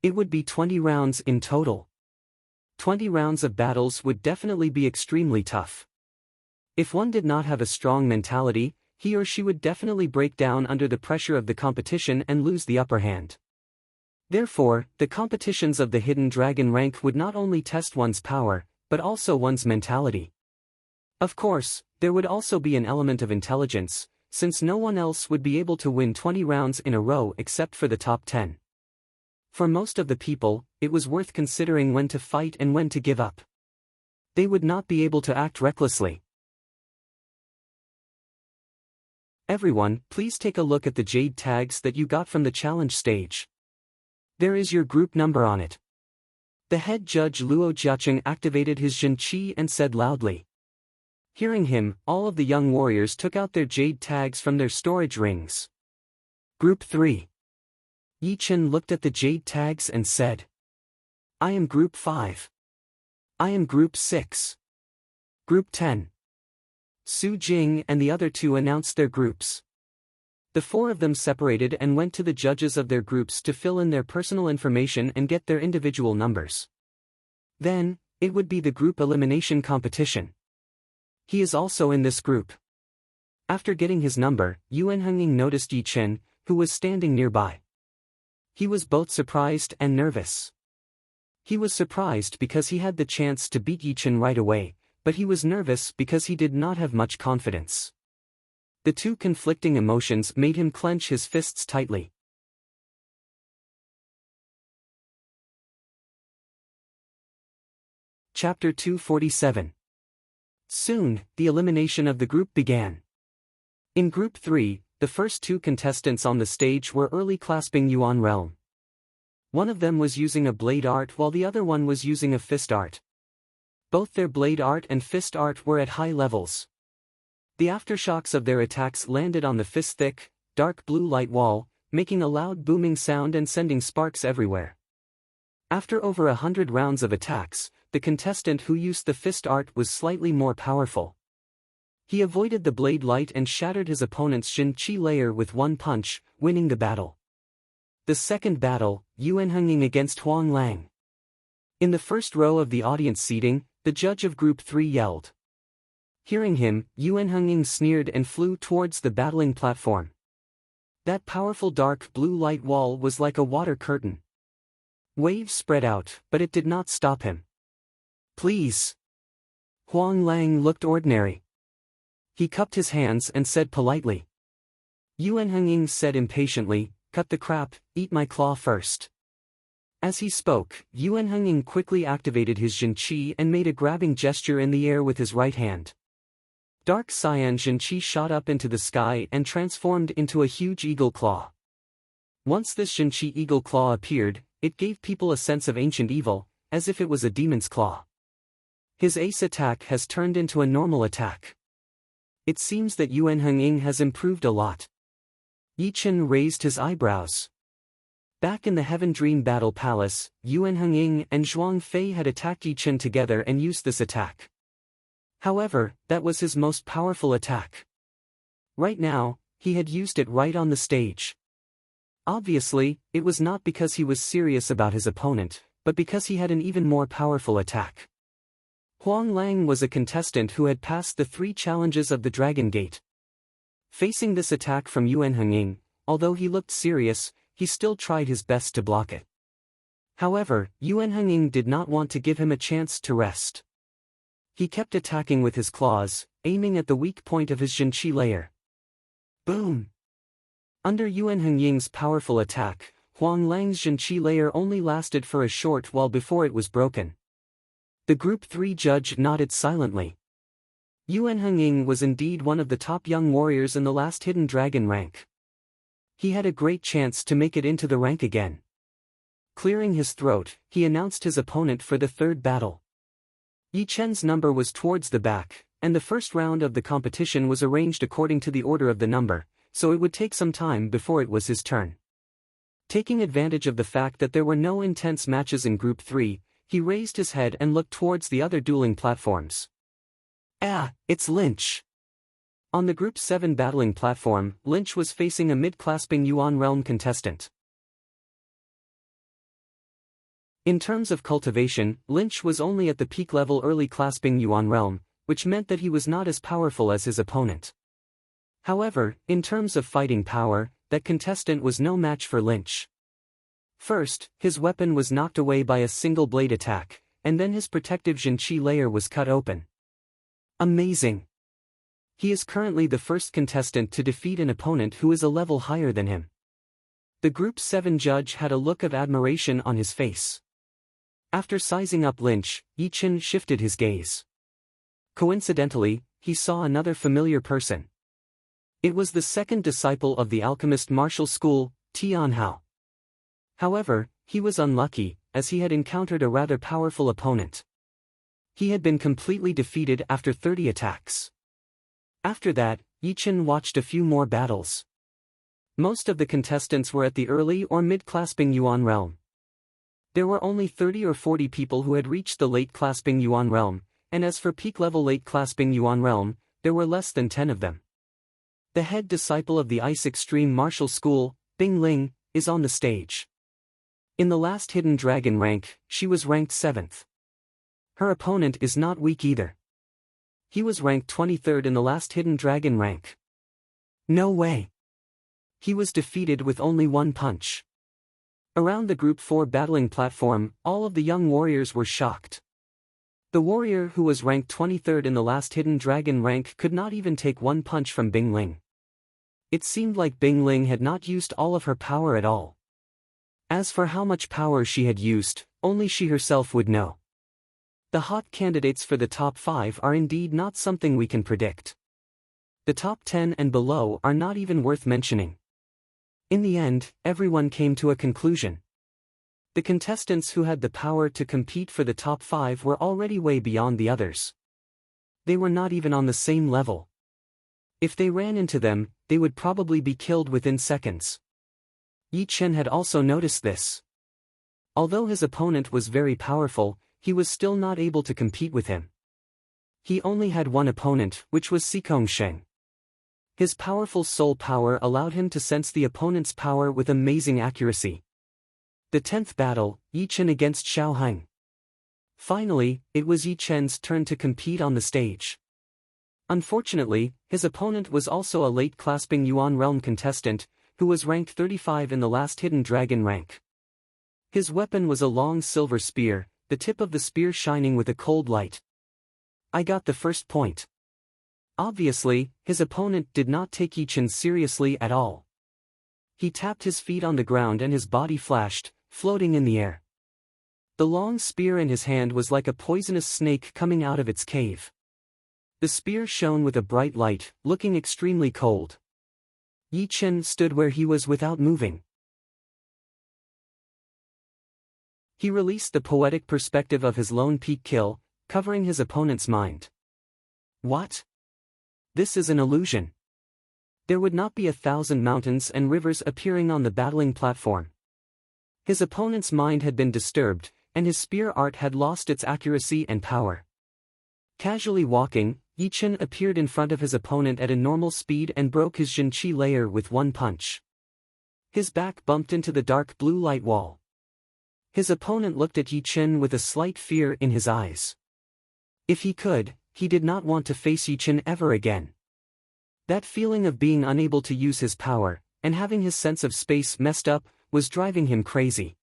It would be 20 rounds in total. 20 rounds of battles would definitely be extremely tough. If one did not have a strong mentality, he or she would definitely break down under the pressure of the competition and lose the upper hand. Therefore, the competitions of the Hidden Dragon rank would not only test one's power, but also one's mentality. Of course, there would also be an element of intelligence, since no one else would be able to win 20 rounds in a row except for the top 10. For most of the people, it was worth considering when to fight and when to give up. They would not be able to act recklessly. Everyone, please take a look at the jade tags that you got from the challenge stage. There is your group number on it. The head judge Luo Jiacheng activated his Jin Qi and said loudly. Hearing him, all of the young warriors took out their jade tags from their storage rings. Group 3. Yi Chen looked at the jade tags and said. I am Group 5. I am Group 6. Group 10. Su Jing and the other two announced their groups. The four of them separated and went to the judges of their groups to fill in their personal information and get their individual numbers. Then, it would be the group elimination competition. He is also in this group. After getting his number, Yuan Henging noticed Yi Chen, who was standing nearby. He was both surprised and nervous. He was surprised because he had the chance to beat Yi Chen right away, but he was nervous because he did not have much confidence. The two conflicting emotions made him clench his fists tightly. Chapter 247. Soon, the elimination of the group began. In Group 3, the first two contestants on the stage were early clasping Yuan Realm. One of them was using a blade art while the other one was using a fist art. Both their blade art and fist art were at high levels. The aftershocks of their attacks landed on the fist's thick, dark blue light wall, making a loud booming sound and sending sparks everywhere. After over 100 rounds of attacks, the contestant who used the fist art was slightly more powerful. He avoided the blade light and shattered his opponent's Jin Qi layer with one punch, winning the battle. The second battle, Yuan Henging against Huang Lang. In the first row of the audience seating, the judge of Group 3 yelled. Hearing him, Yuan Henging sneered and flew towards the battling platform. That powerful dark blue light wall was like a water curtain. Waves spread out, but it did not stop him. Please. Huang Lang looked ordinary. He cupped his hands and said politely. Yuan Hengying said impatiently, cut the crap, eat my claw first. As he spoke, Yuan Hengying quickly activated his Jin Qi and made a grabbing gesture in the air with his right hand. Dark cyan Jin Qi shot up into the sky and transformed into a huge eagle claw. Once this Jin Qi eagle claw appeared, it gave people a sense of ancient evil, as if it was a demon's claw. His ace attack has turned into a normal attack. It seems that Yuan Hengying has improved a lot. Yi Chen raised his eyebrows. Back in the Heaven Dream Battle Palace, Yuan Hengying and Zhuang Fei had attacked Yi Chen together and used this attack. However, that was his most powerful attack. Right now, he had used it right on the stage. Obviously, it was not because he was serious about his opponent, but because he had an even more powerful attack. Huang Lang was a contestant who had passed the 3 challenges of the Dragon Gate. Facing this attack from Yuan Hengying, although he looked serious, he still tried his best to block it. However, Yuan Hengying did not want to give him a chance to rest. He kept attacking with his claws, aiming at the weak point of his Jin Qi layer. Boom! Under Yuan Hengying's powerful attack, Huang Lang's Jin Qi layer only lasted for a short while before it was broken. The Group 3 judge nodded silently. Yuan Hengying was indeed one of the top young warriors in the last Hidden Dragon rank. He had a great chance to make it into the rank again. Clearing his throat, he announced his opponent for the 3rd battle. Yi Chen's number was towards the back, and the first round of the competition was arranged according to the order of the number, so it would take some time before it was his turn. Taking advantage of the fact that there were no intense matches in Group 3, he raised his head and looked towards the other dueling platforms. Ah, it's Lynch! On the Group 7 battling platform, Lynch was facing a mid-clasping Yuan Realm contestant. In terms of cultivation, Lynch was only at the peak level early clasping Yuan Realm, which meant that he was not as powerful as his opponent. However, in terms of fighting power, that contestant was no match for Lynch. First, his weapon was knocked away by a single blade attack, and then his protective Jin Qi layer was cut open. Amazing! He is currently the first contestant to defeat an opponent who is a level higher than him. The Group 7 judge had a look of admiration on his face. After sizing up Lynch, Yi Chen shifted his gaze. Coincidentally, he saw another familiar person. It was the second disciple of the alchemist martial school, Tian Hao. However, he was unlucky, as he had encountered a rather powerful opponent. He had been completely defeated after 30 attacks. After that, Yi Chen watched a few more battles. Most of the contestants were at the early or mid-clasping Yuan realm. There were only 30 or 40 people who had reached the late-clasping Yuan realm, and as for peak-level late-clasping Yuan realm, there were less than 10 of them. The head disciple of the Ice Extreme Martial School, Bing Ling, is on the stage. In the last Hidden Dragon rank, she was ranked 7th. Her opponent is not weak either. He was ranked 23rd in the last Hidden Dragon rank. No way! He was defeated with only 1 punch. Around the Group 4 battling platform, all of the young warriors were shocked. The warrior who was ranked 23rd in the last Hidden Dragon rank could not even take 1 punch from Bing Ling. It seemed like Bing Ling had not used all of her power at all. As for how much power she had used, only she herself would know. The hot candidates for the top 5 are indeed not something we can predict. The top 10 and below are not even worth mentioning. In the end, everyone came to a conclusion. The contestants who had the power to compete for the top 5 were already way beyond the others. They were not even on the same level. If they ran into them, they would probably be killed within seconds. Yi Chen had also noticed this. Although his opponent was very powerful, he was still not able to compete with him. He only had one opponent, which was Sikong Sheng. His powerful soul power allowed him to sense the opponent's power with amazing accuracy. The 10th battle, Yi Chen against Xiao Heng. Finally, it was Yi Chen's turn to compete on the stage. Unfortunately, his opponent was also a late-clasping Yuan Realm contestant, who was ranked 35 in the last Hidden Dragon rank. His weapon was a long silver spear, the tip of the spear shining with a cold light. I got the first point. Obviously, his opponent did not take Yi Chen seriously at all. He tapped his feet on the ground and his body flashed, floating in the air. The long spear in his hand was like a poisonous snake coming out of its cave. The spear shone with a bright light, looking extremely cold. Yi Chen stood where he was without moving. He released the poetic perspective of his lone peak kill, covering his opponent's mind. What? This is an illusion. There would not be 1,000 mountains and rivers appearing on the battling platform. His opponent's mind had been disturbed, and his spear art had lost its accuracy and power. Casually walking, Yi Chen appeared in front of his opponent at a normal speed and broke his Jin Qi layer with one punch. His back bumped into the dark blue light wall. His opponent looked at Yi Chen with a slight fear in his eyes. If he could, he did not want to face Yi Chen ever again. That feeling of being unable to use his power, and having his sense of space messed up, was driving him crazy.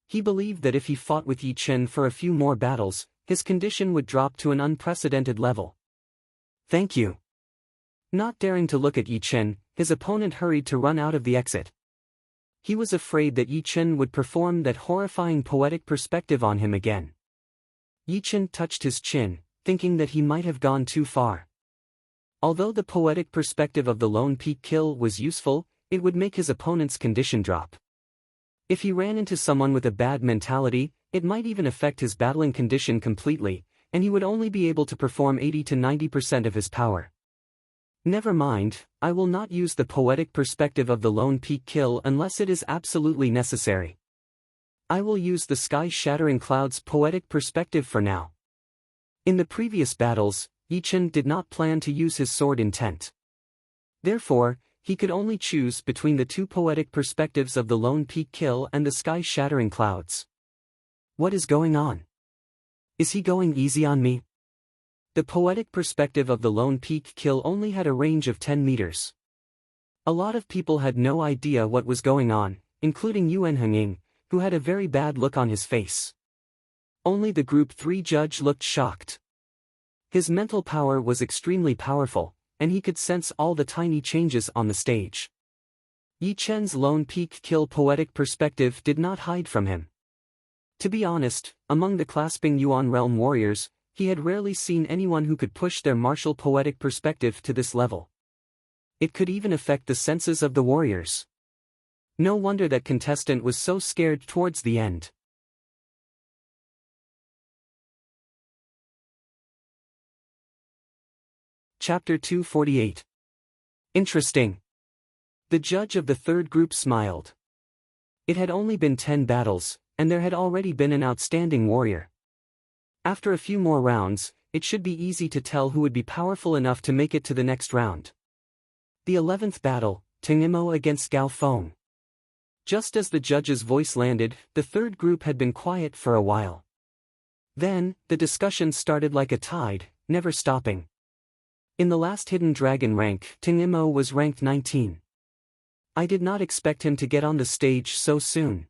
He believed that if he fought with Yi Chen for a few more battles, his condition would drop to an unprecedented level. Thank you. Not daring to look at Yi Chen, his opponent hurried to run out of the exit. He was afraid that Yi Chen would perform that horrifying poetic perspective on him again. Yi Chen touched his chin, thinking that he might have gone too far. Although the poetic perspective of the lone peak kill was useful, it would make his opponent's condition drop. If he ran into someone with a bad mentality, it might even affect his battling condition completely, and he would only be able to perform 80 to 90% of his power. Never mind, I will not use the poetic perspective of the lone peak kill unless it is absolutely necessary. I will use the sky-shattering cloud's poetic perspective for now. In the previous battles, Yi Chen did not plan to use his sword intent. Therefore, he could only choose between the two poetic perspectives of the lone peak kill and the sky-shattering clouds. What is going on? Is he going easy on me? The poetic perspective of the lone peak kill only had a range of 10 meters. A lot of people had no idea what was going on, including Yuan Henging, who had a very bad look on his face. Only the Group 3 judge looked shocked. His mental power was extremely powerful, and he could sense all the tiny changes on the stage. Yi Chen's lone peak kill poetic perspective did not hide from him. To be honest, among the clasping Yuan realm warriors, he had rarely seen anyone who could push their martial poetic perspective to this level. It could even affect the senses of the warriors. No wonder that contestant was so scared towards the end. Chapter 248. Interesting. The judge of the third group smiled. It had only been 10 battles, and there had already been an outstanding warrior. After a few more rounds, it should be easy to tell who would be powerful enough to make it to the next round. The 11th battle, Teng Imo against Gao Feng. Just as the judge's voice landed, the third group had been quiet for a while. Then, the discussion started like a tide, never stopping. In the last hidden dragon rank, Teng Imo was ranked 19. I did not expect him to get on the stage so soon.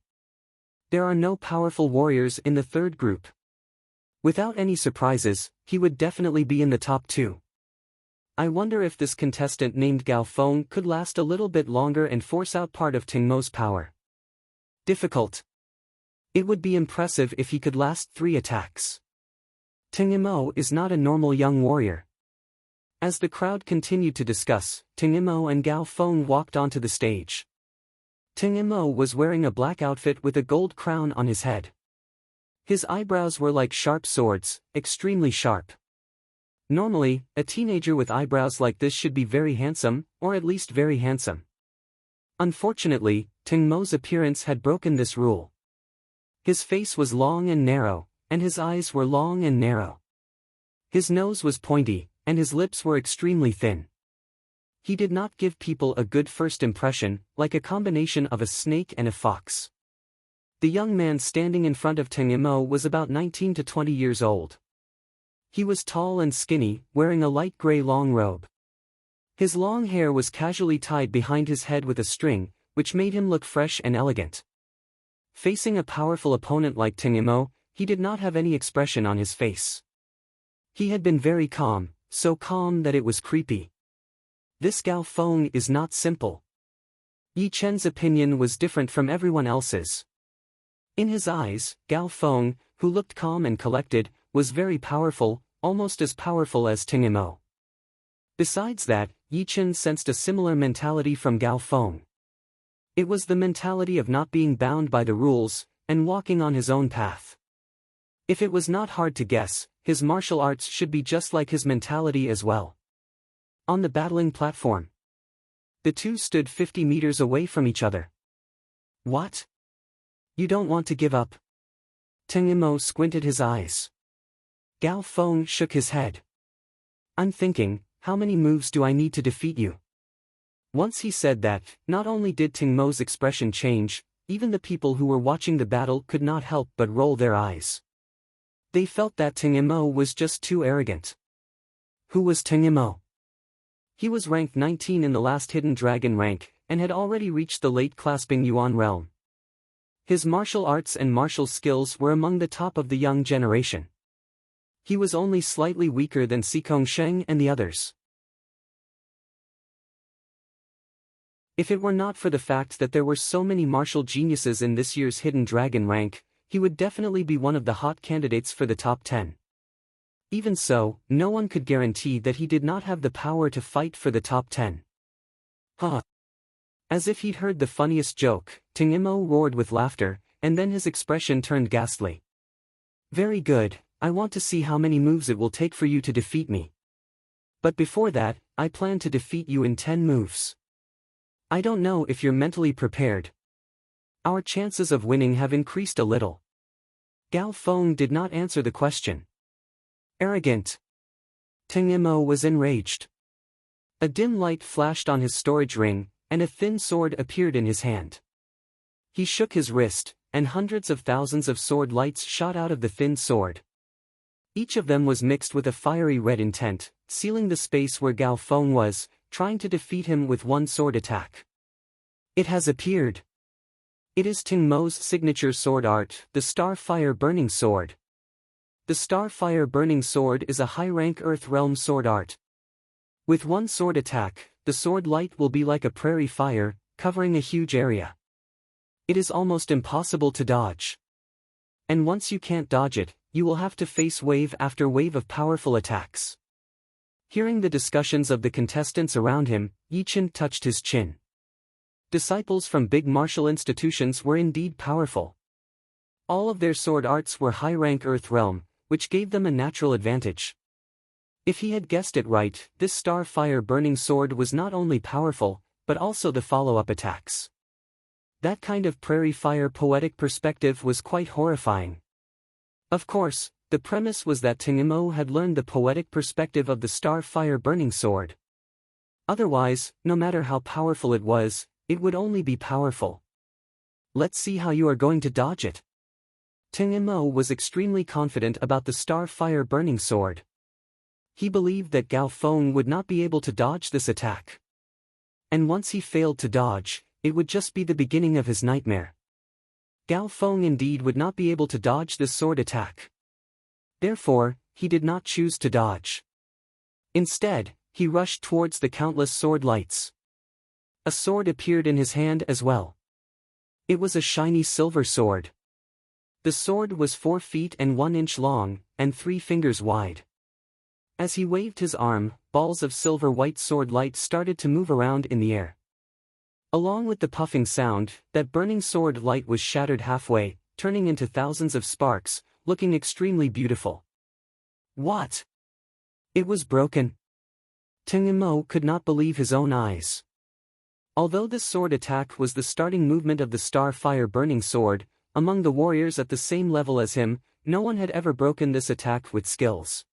There are no powerful warriors in the third group. Without any surprises, he would definitely be in the top 2. I wonder if this contestant named Gao Feng could last a little bit longer and force out part of Teng Mo's power. Difficult. It would be impressive if he could last 3 attacks. Teng Imo is not a normal young warrior. As the crowd continued to discuss, Teng Imo and Gao Feng walked onto the stage. Teng Imo was wearing a black outfit with a gold crown on his head. His eyebrows were like sharp swords, extremely sharp. Normally, a teenager with eyebrows like this should be very handsome, or at least very handsome. Unfortunately, Teng Mo's appearance had broken this rule. His face was long and narrow, and his eyes were long and narrow. His nose was pointy, and his lips were extremely thin. He did not give people a good first impression, like a combination of a snake and a fox. The young man standing in front of Teng Imo was about 19 to 20 years old. He was tall and skinny, wearing a light gray long robe. His long hair was casually tied behind his head with a string, which made him look fresh and elegant. Facing a powerful opponent like Teng Imo, he did not have any expression on his face. He had been very calm, so calm that it was creepy. This Gao Feng is not simple. Yi Chen's opinion was different from everyone else's. In his eyes, Gao Feng, who looked calm and collected, was very powerful, almost as powerful as Ting Imo. Besides that, Yi Chen sensed a similar mentality from Gao Feng. It was the mentality of not being bound by the rules, and walking on his own path. If it was not hard to guess, his martial arts should be just like his mentality as well. On the battling platform, the two stood 50 meters away from each other. What? You don't want to give up? Ting Imo squinted his eyes. Gao Feng shook his head. I'm thinking, how many moves do I need to defeat you? Once he said that, not only did Ting Mo's expression change, even the people who were watching the battle could not help but roll their eyes. They felt that Ting Imo was just too arrogant. Who was Ting Imo? He was ranked 19 in the last Hidden Dragon rank, and had already reached the late clasping Yuan realm. His martial arts and martial skills were among the top of the young generation. He was only slightly weaker than Xikong Sheng and the others. If it were not for the fact that there were so many martial geniuses in this year's Hidden Dragon rank, he would definitely be one of the hot candidates for the top 10. Even so, no one could guarantee that he did not have the power to fight for the top 10. Huh. As if he'd heard the funniest joke, Ting Imo roared with laughter, and then his expression turned ghastly. Very good, I want to see how many moves it will take for you to defeat me. But before that, I plan to defeat you in 10 moves. I don't know if you're mentally prepared. Our chances of winning have increased a little. Gao Feng did not answer the question. Arrogant. Ting Imo was enraged. A dim light flashed on his storage ring, and a thin sword appeared in his hand. He shook his wrist, and hundreds of thousands of sword lights shot out of the thin sword. Each of them was mixed with a fiery red intent, sealing the space where Gao Feng was, trying to defeat him with one sword attack. It has appeared. It is Ting Mo's signature sword art, the Starfire Burning Sword. The Starfire Burning Sword is a high-rank Earth Realm sword art. With one sword attack, the sword light will be like a prairie fire, covering a huge area. It is almost impossible to dodge. And once you can't dodge it, you will have to face wave after wave of powerful attacks. Hearing the discussions of the contestants around him, Yi Chen touched his chin. Disciples from big martial institutions were indeed powerful. All of their sword arts were high-rank Earth Realm, which gave them a natural advantage. If he had guessed it right, this Starfire Burning Sword was not only powerful, but also the follow-up attacks. That kind of prairie fire poetic perspective was quite horrifying. Of course, the premise was that Ting Imo had learned the poetic perspective of the Starfire Burning Sword. Otherwise, no matter how powerful it was, it would only be powerful. Let's see how you are going to dodge it. Ting Imo was extremely confident about the Starfire Burning Sword. He believed that Gao Feng would not be able to dodge this attack. And once he failed to dodge, it would just be the beginning of his nightmare. Gao Feng indeed would not be able to dodge this sword attack. Therefore, he did not choose to dodge. Instead, he rushed towards the countless sword lights. A sword appeared in his hand as well. It was a shiny silver sword. The sword was 4 feet and 1 inch long, and 3 fingers wide. As he waved his arm, balls of silver-white sword light started to move around in the air. Along with the puffing sound, that burning sword light was shattered halfway, turning into thousands of sparks, looking extremely beautiful. What? It was broken. Ting Imo could not believe his own eyes. Although this sword attack was the starting movement of the Starfire Burning Sword, among the warriors at the same level as him, no one had ever broken this attack with skills.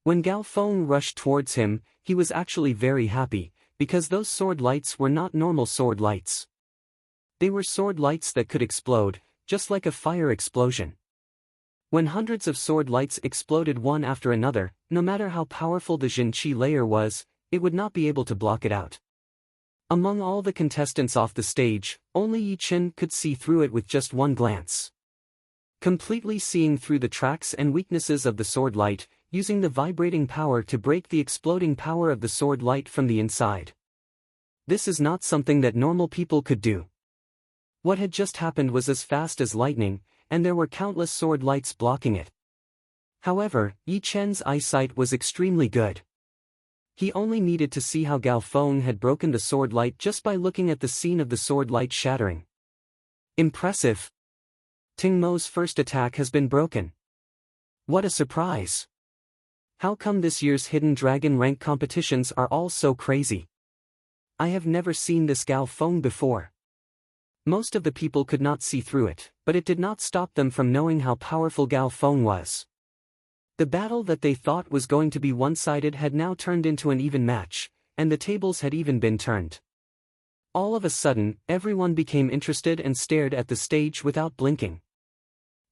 When Gao Feng rushed towards him, he was actually very happy, because those sword lights were not normal sword lights. They were sword lights that could explode, just like a fire explosion. When hundreds of sword lights exploded one after another, no matter how powerful the Jin Qi layer was, it would not be able to block it out. Among all the contestants off the stage, only Yi Chen could see through it with just one glance. Completely seeing through the tracks and weaknesses of the sword light, using the vibrating power to break the exploding power of the sword light from the inside. This is not something that normal people could do. What had just happened was as fast as lightning, and there were countless sword lights blocking it. However, Yi Chen's eyesight was extremely good. He only needed to see how Gao Feng had broken the sword light just by looking at the scene of the sword light shattering. Impressive! Ting Mo's first attack has been broken. What a surprise! How come this year's Hidden Dragon rank competitions are all so crazy? I have never seen this Gao Feng before. Most of the people could not see through it, but it did not stop them from knowing how powerful Gao Feng was. The battle that they thought was going to be one-sided had now turned into an even match, and the tables had even been turned. All of a sudden, everyone became interested and stared at the stage without blinking.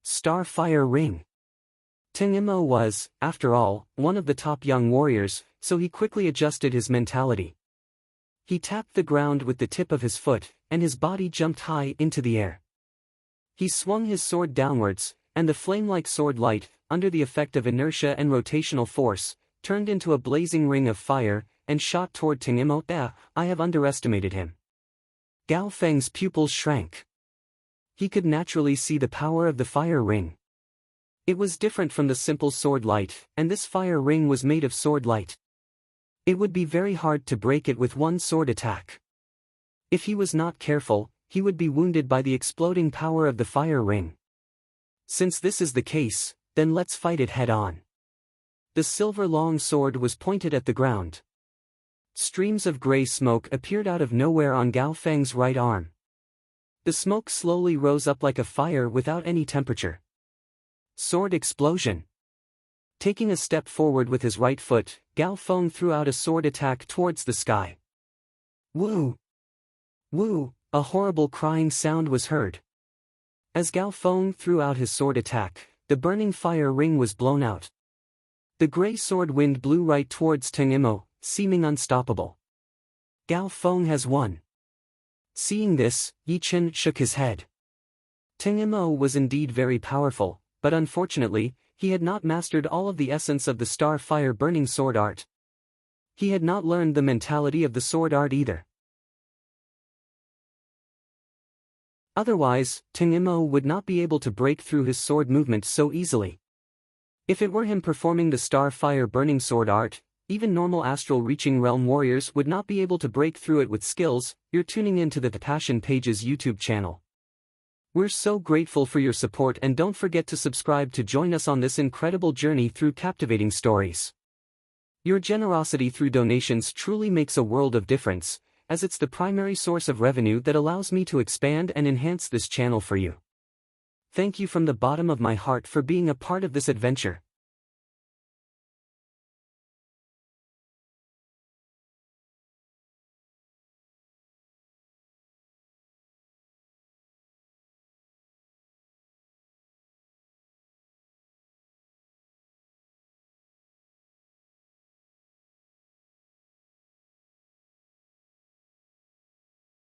Starfire Ring. Ting Imo was, after all, one of the top young warriors, so he quickly adjusted his mentality. He tapped the ground with the tip of his foot, and his body jumped high into the air. He swung his sword downwards, and the flame-like sword light, under the effect of inertia and rotational force, turned into a blazing ring of fire, and shot toward Ting Imo. I have underestimated him. Gao Feng's pupils shrank. He could naturally see the power of the fire ring. It was different from the simple sword light, and this fire ring was made of sword light. It would be very hard to break it with one sword attack. If he was not careful, he would be wounded by the exploding power of the fire ring. Since this is the case, then let's fight it head-on. The silver long sword was pointed at the ground. Streams of gray smoke appeared out of nowhere on Gao Feng's right arm. The smoke slowly rose up like a fire without any temperature. Sword explosion. Taking a step forward with his right foot, Gao Feng threw out a sword attack towards the sky. Woo! Woo! A horrible crying sound was heard. As Gao Feng threw out his sword attack, the burning fire ring was blown out. The gray sword wind blew right towards Ting Imo, seeming unstoppable. Gao Feng has won. Seeing this, Yi Chen shook his head. Ting Imo was indeed very powerful, but unfortunately, he had not mastered all of the essence of the star fire burning sword art. He had not learned the mentality of the sword art either. Otherwise, Ting Imo would not be able to break through his sword movement so easily. If it were him performing the star fire burning sword art, even normal astral reaching realm warriors would not be able to break through it with skills. You're tuning into the Passion Pages YouTube channel. We're so grateful for your support, and don't forget to subscribe to join us on this incredible journey through captivating stories. Your generosity through donations truly makes a world of difference, as it's the primary source of revenue that allows me to expand and enhance this channel for you. Thank you from the bottom of my heart for being a part of this adventure.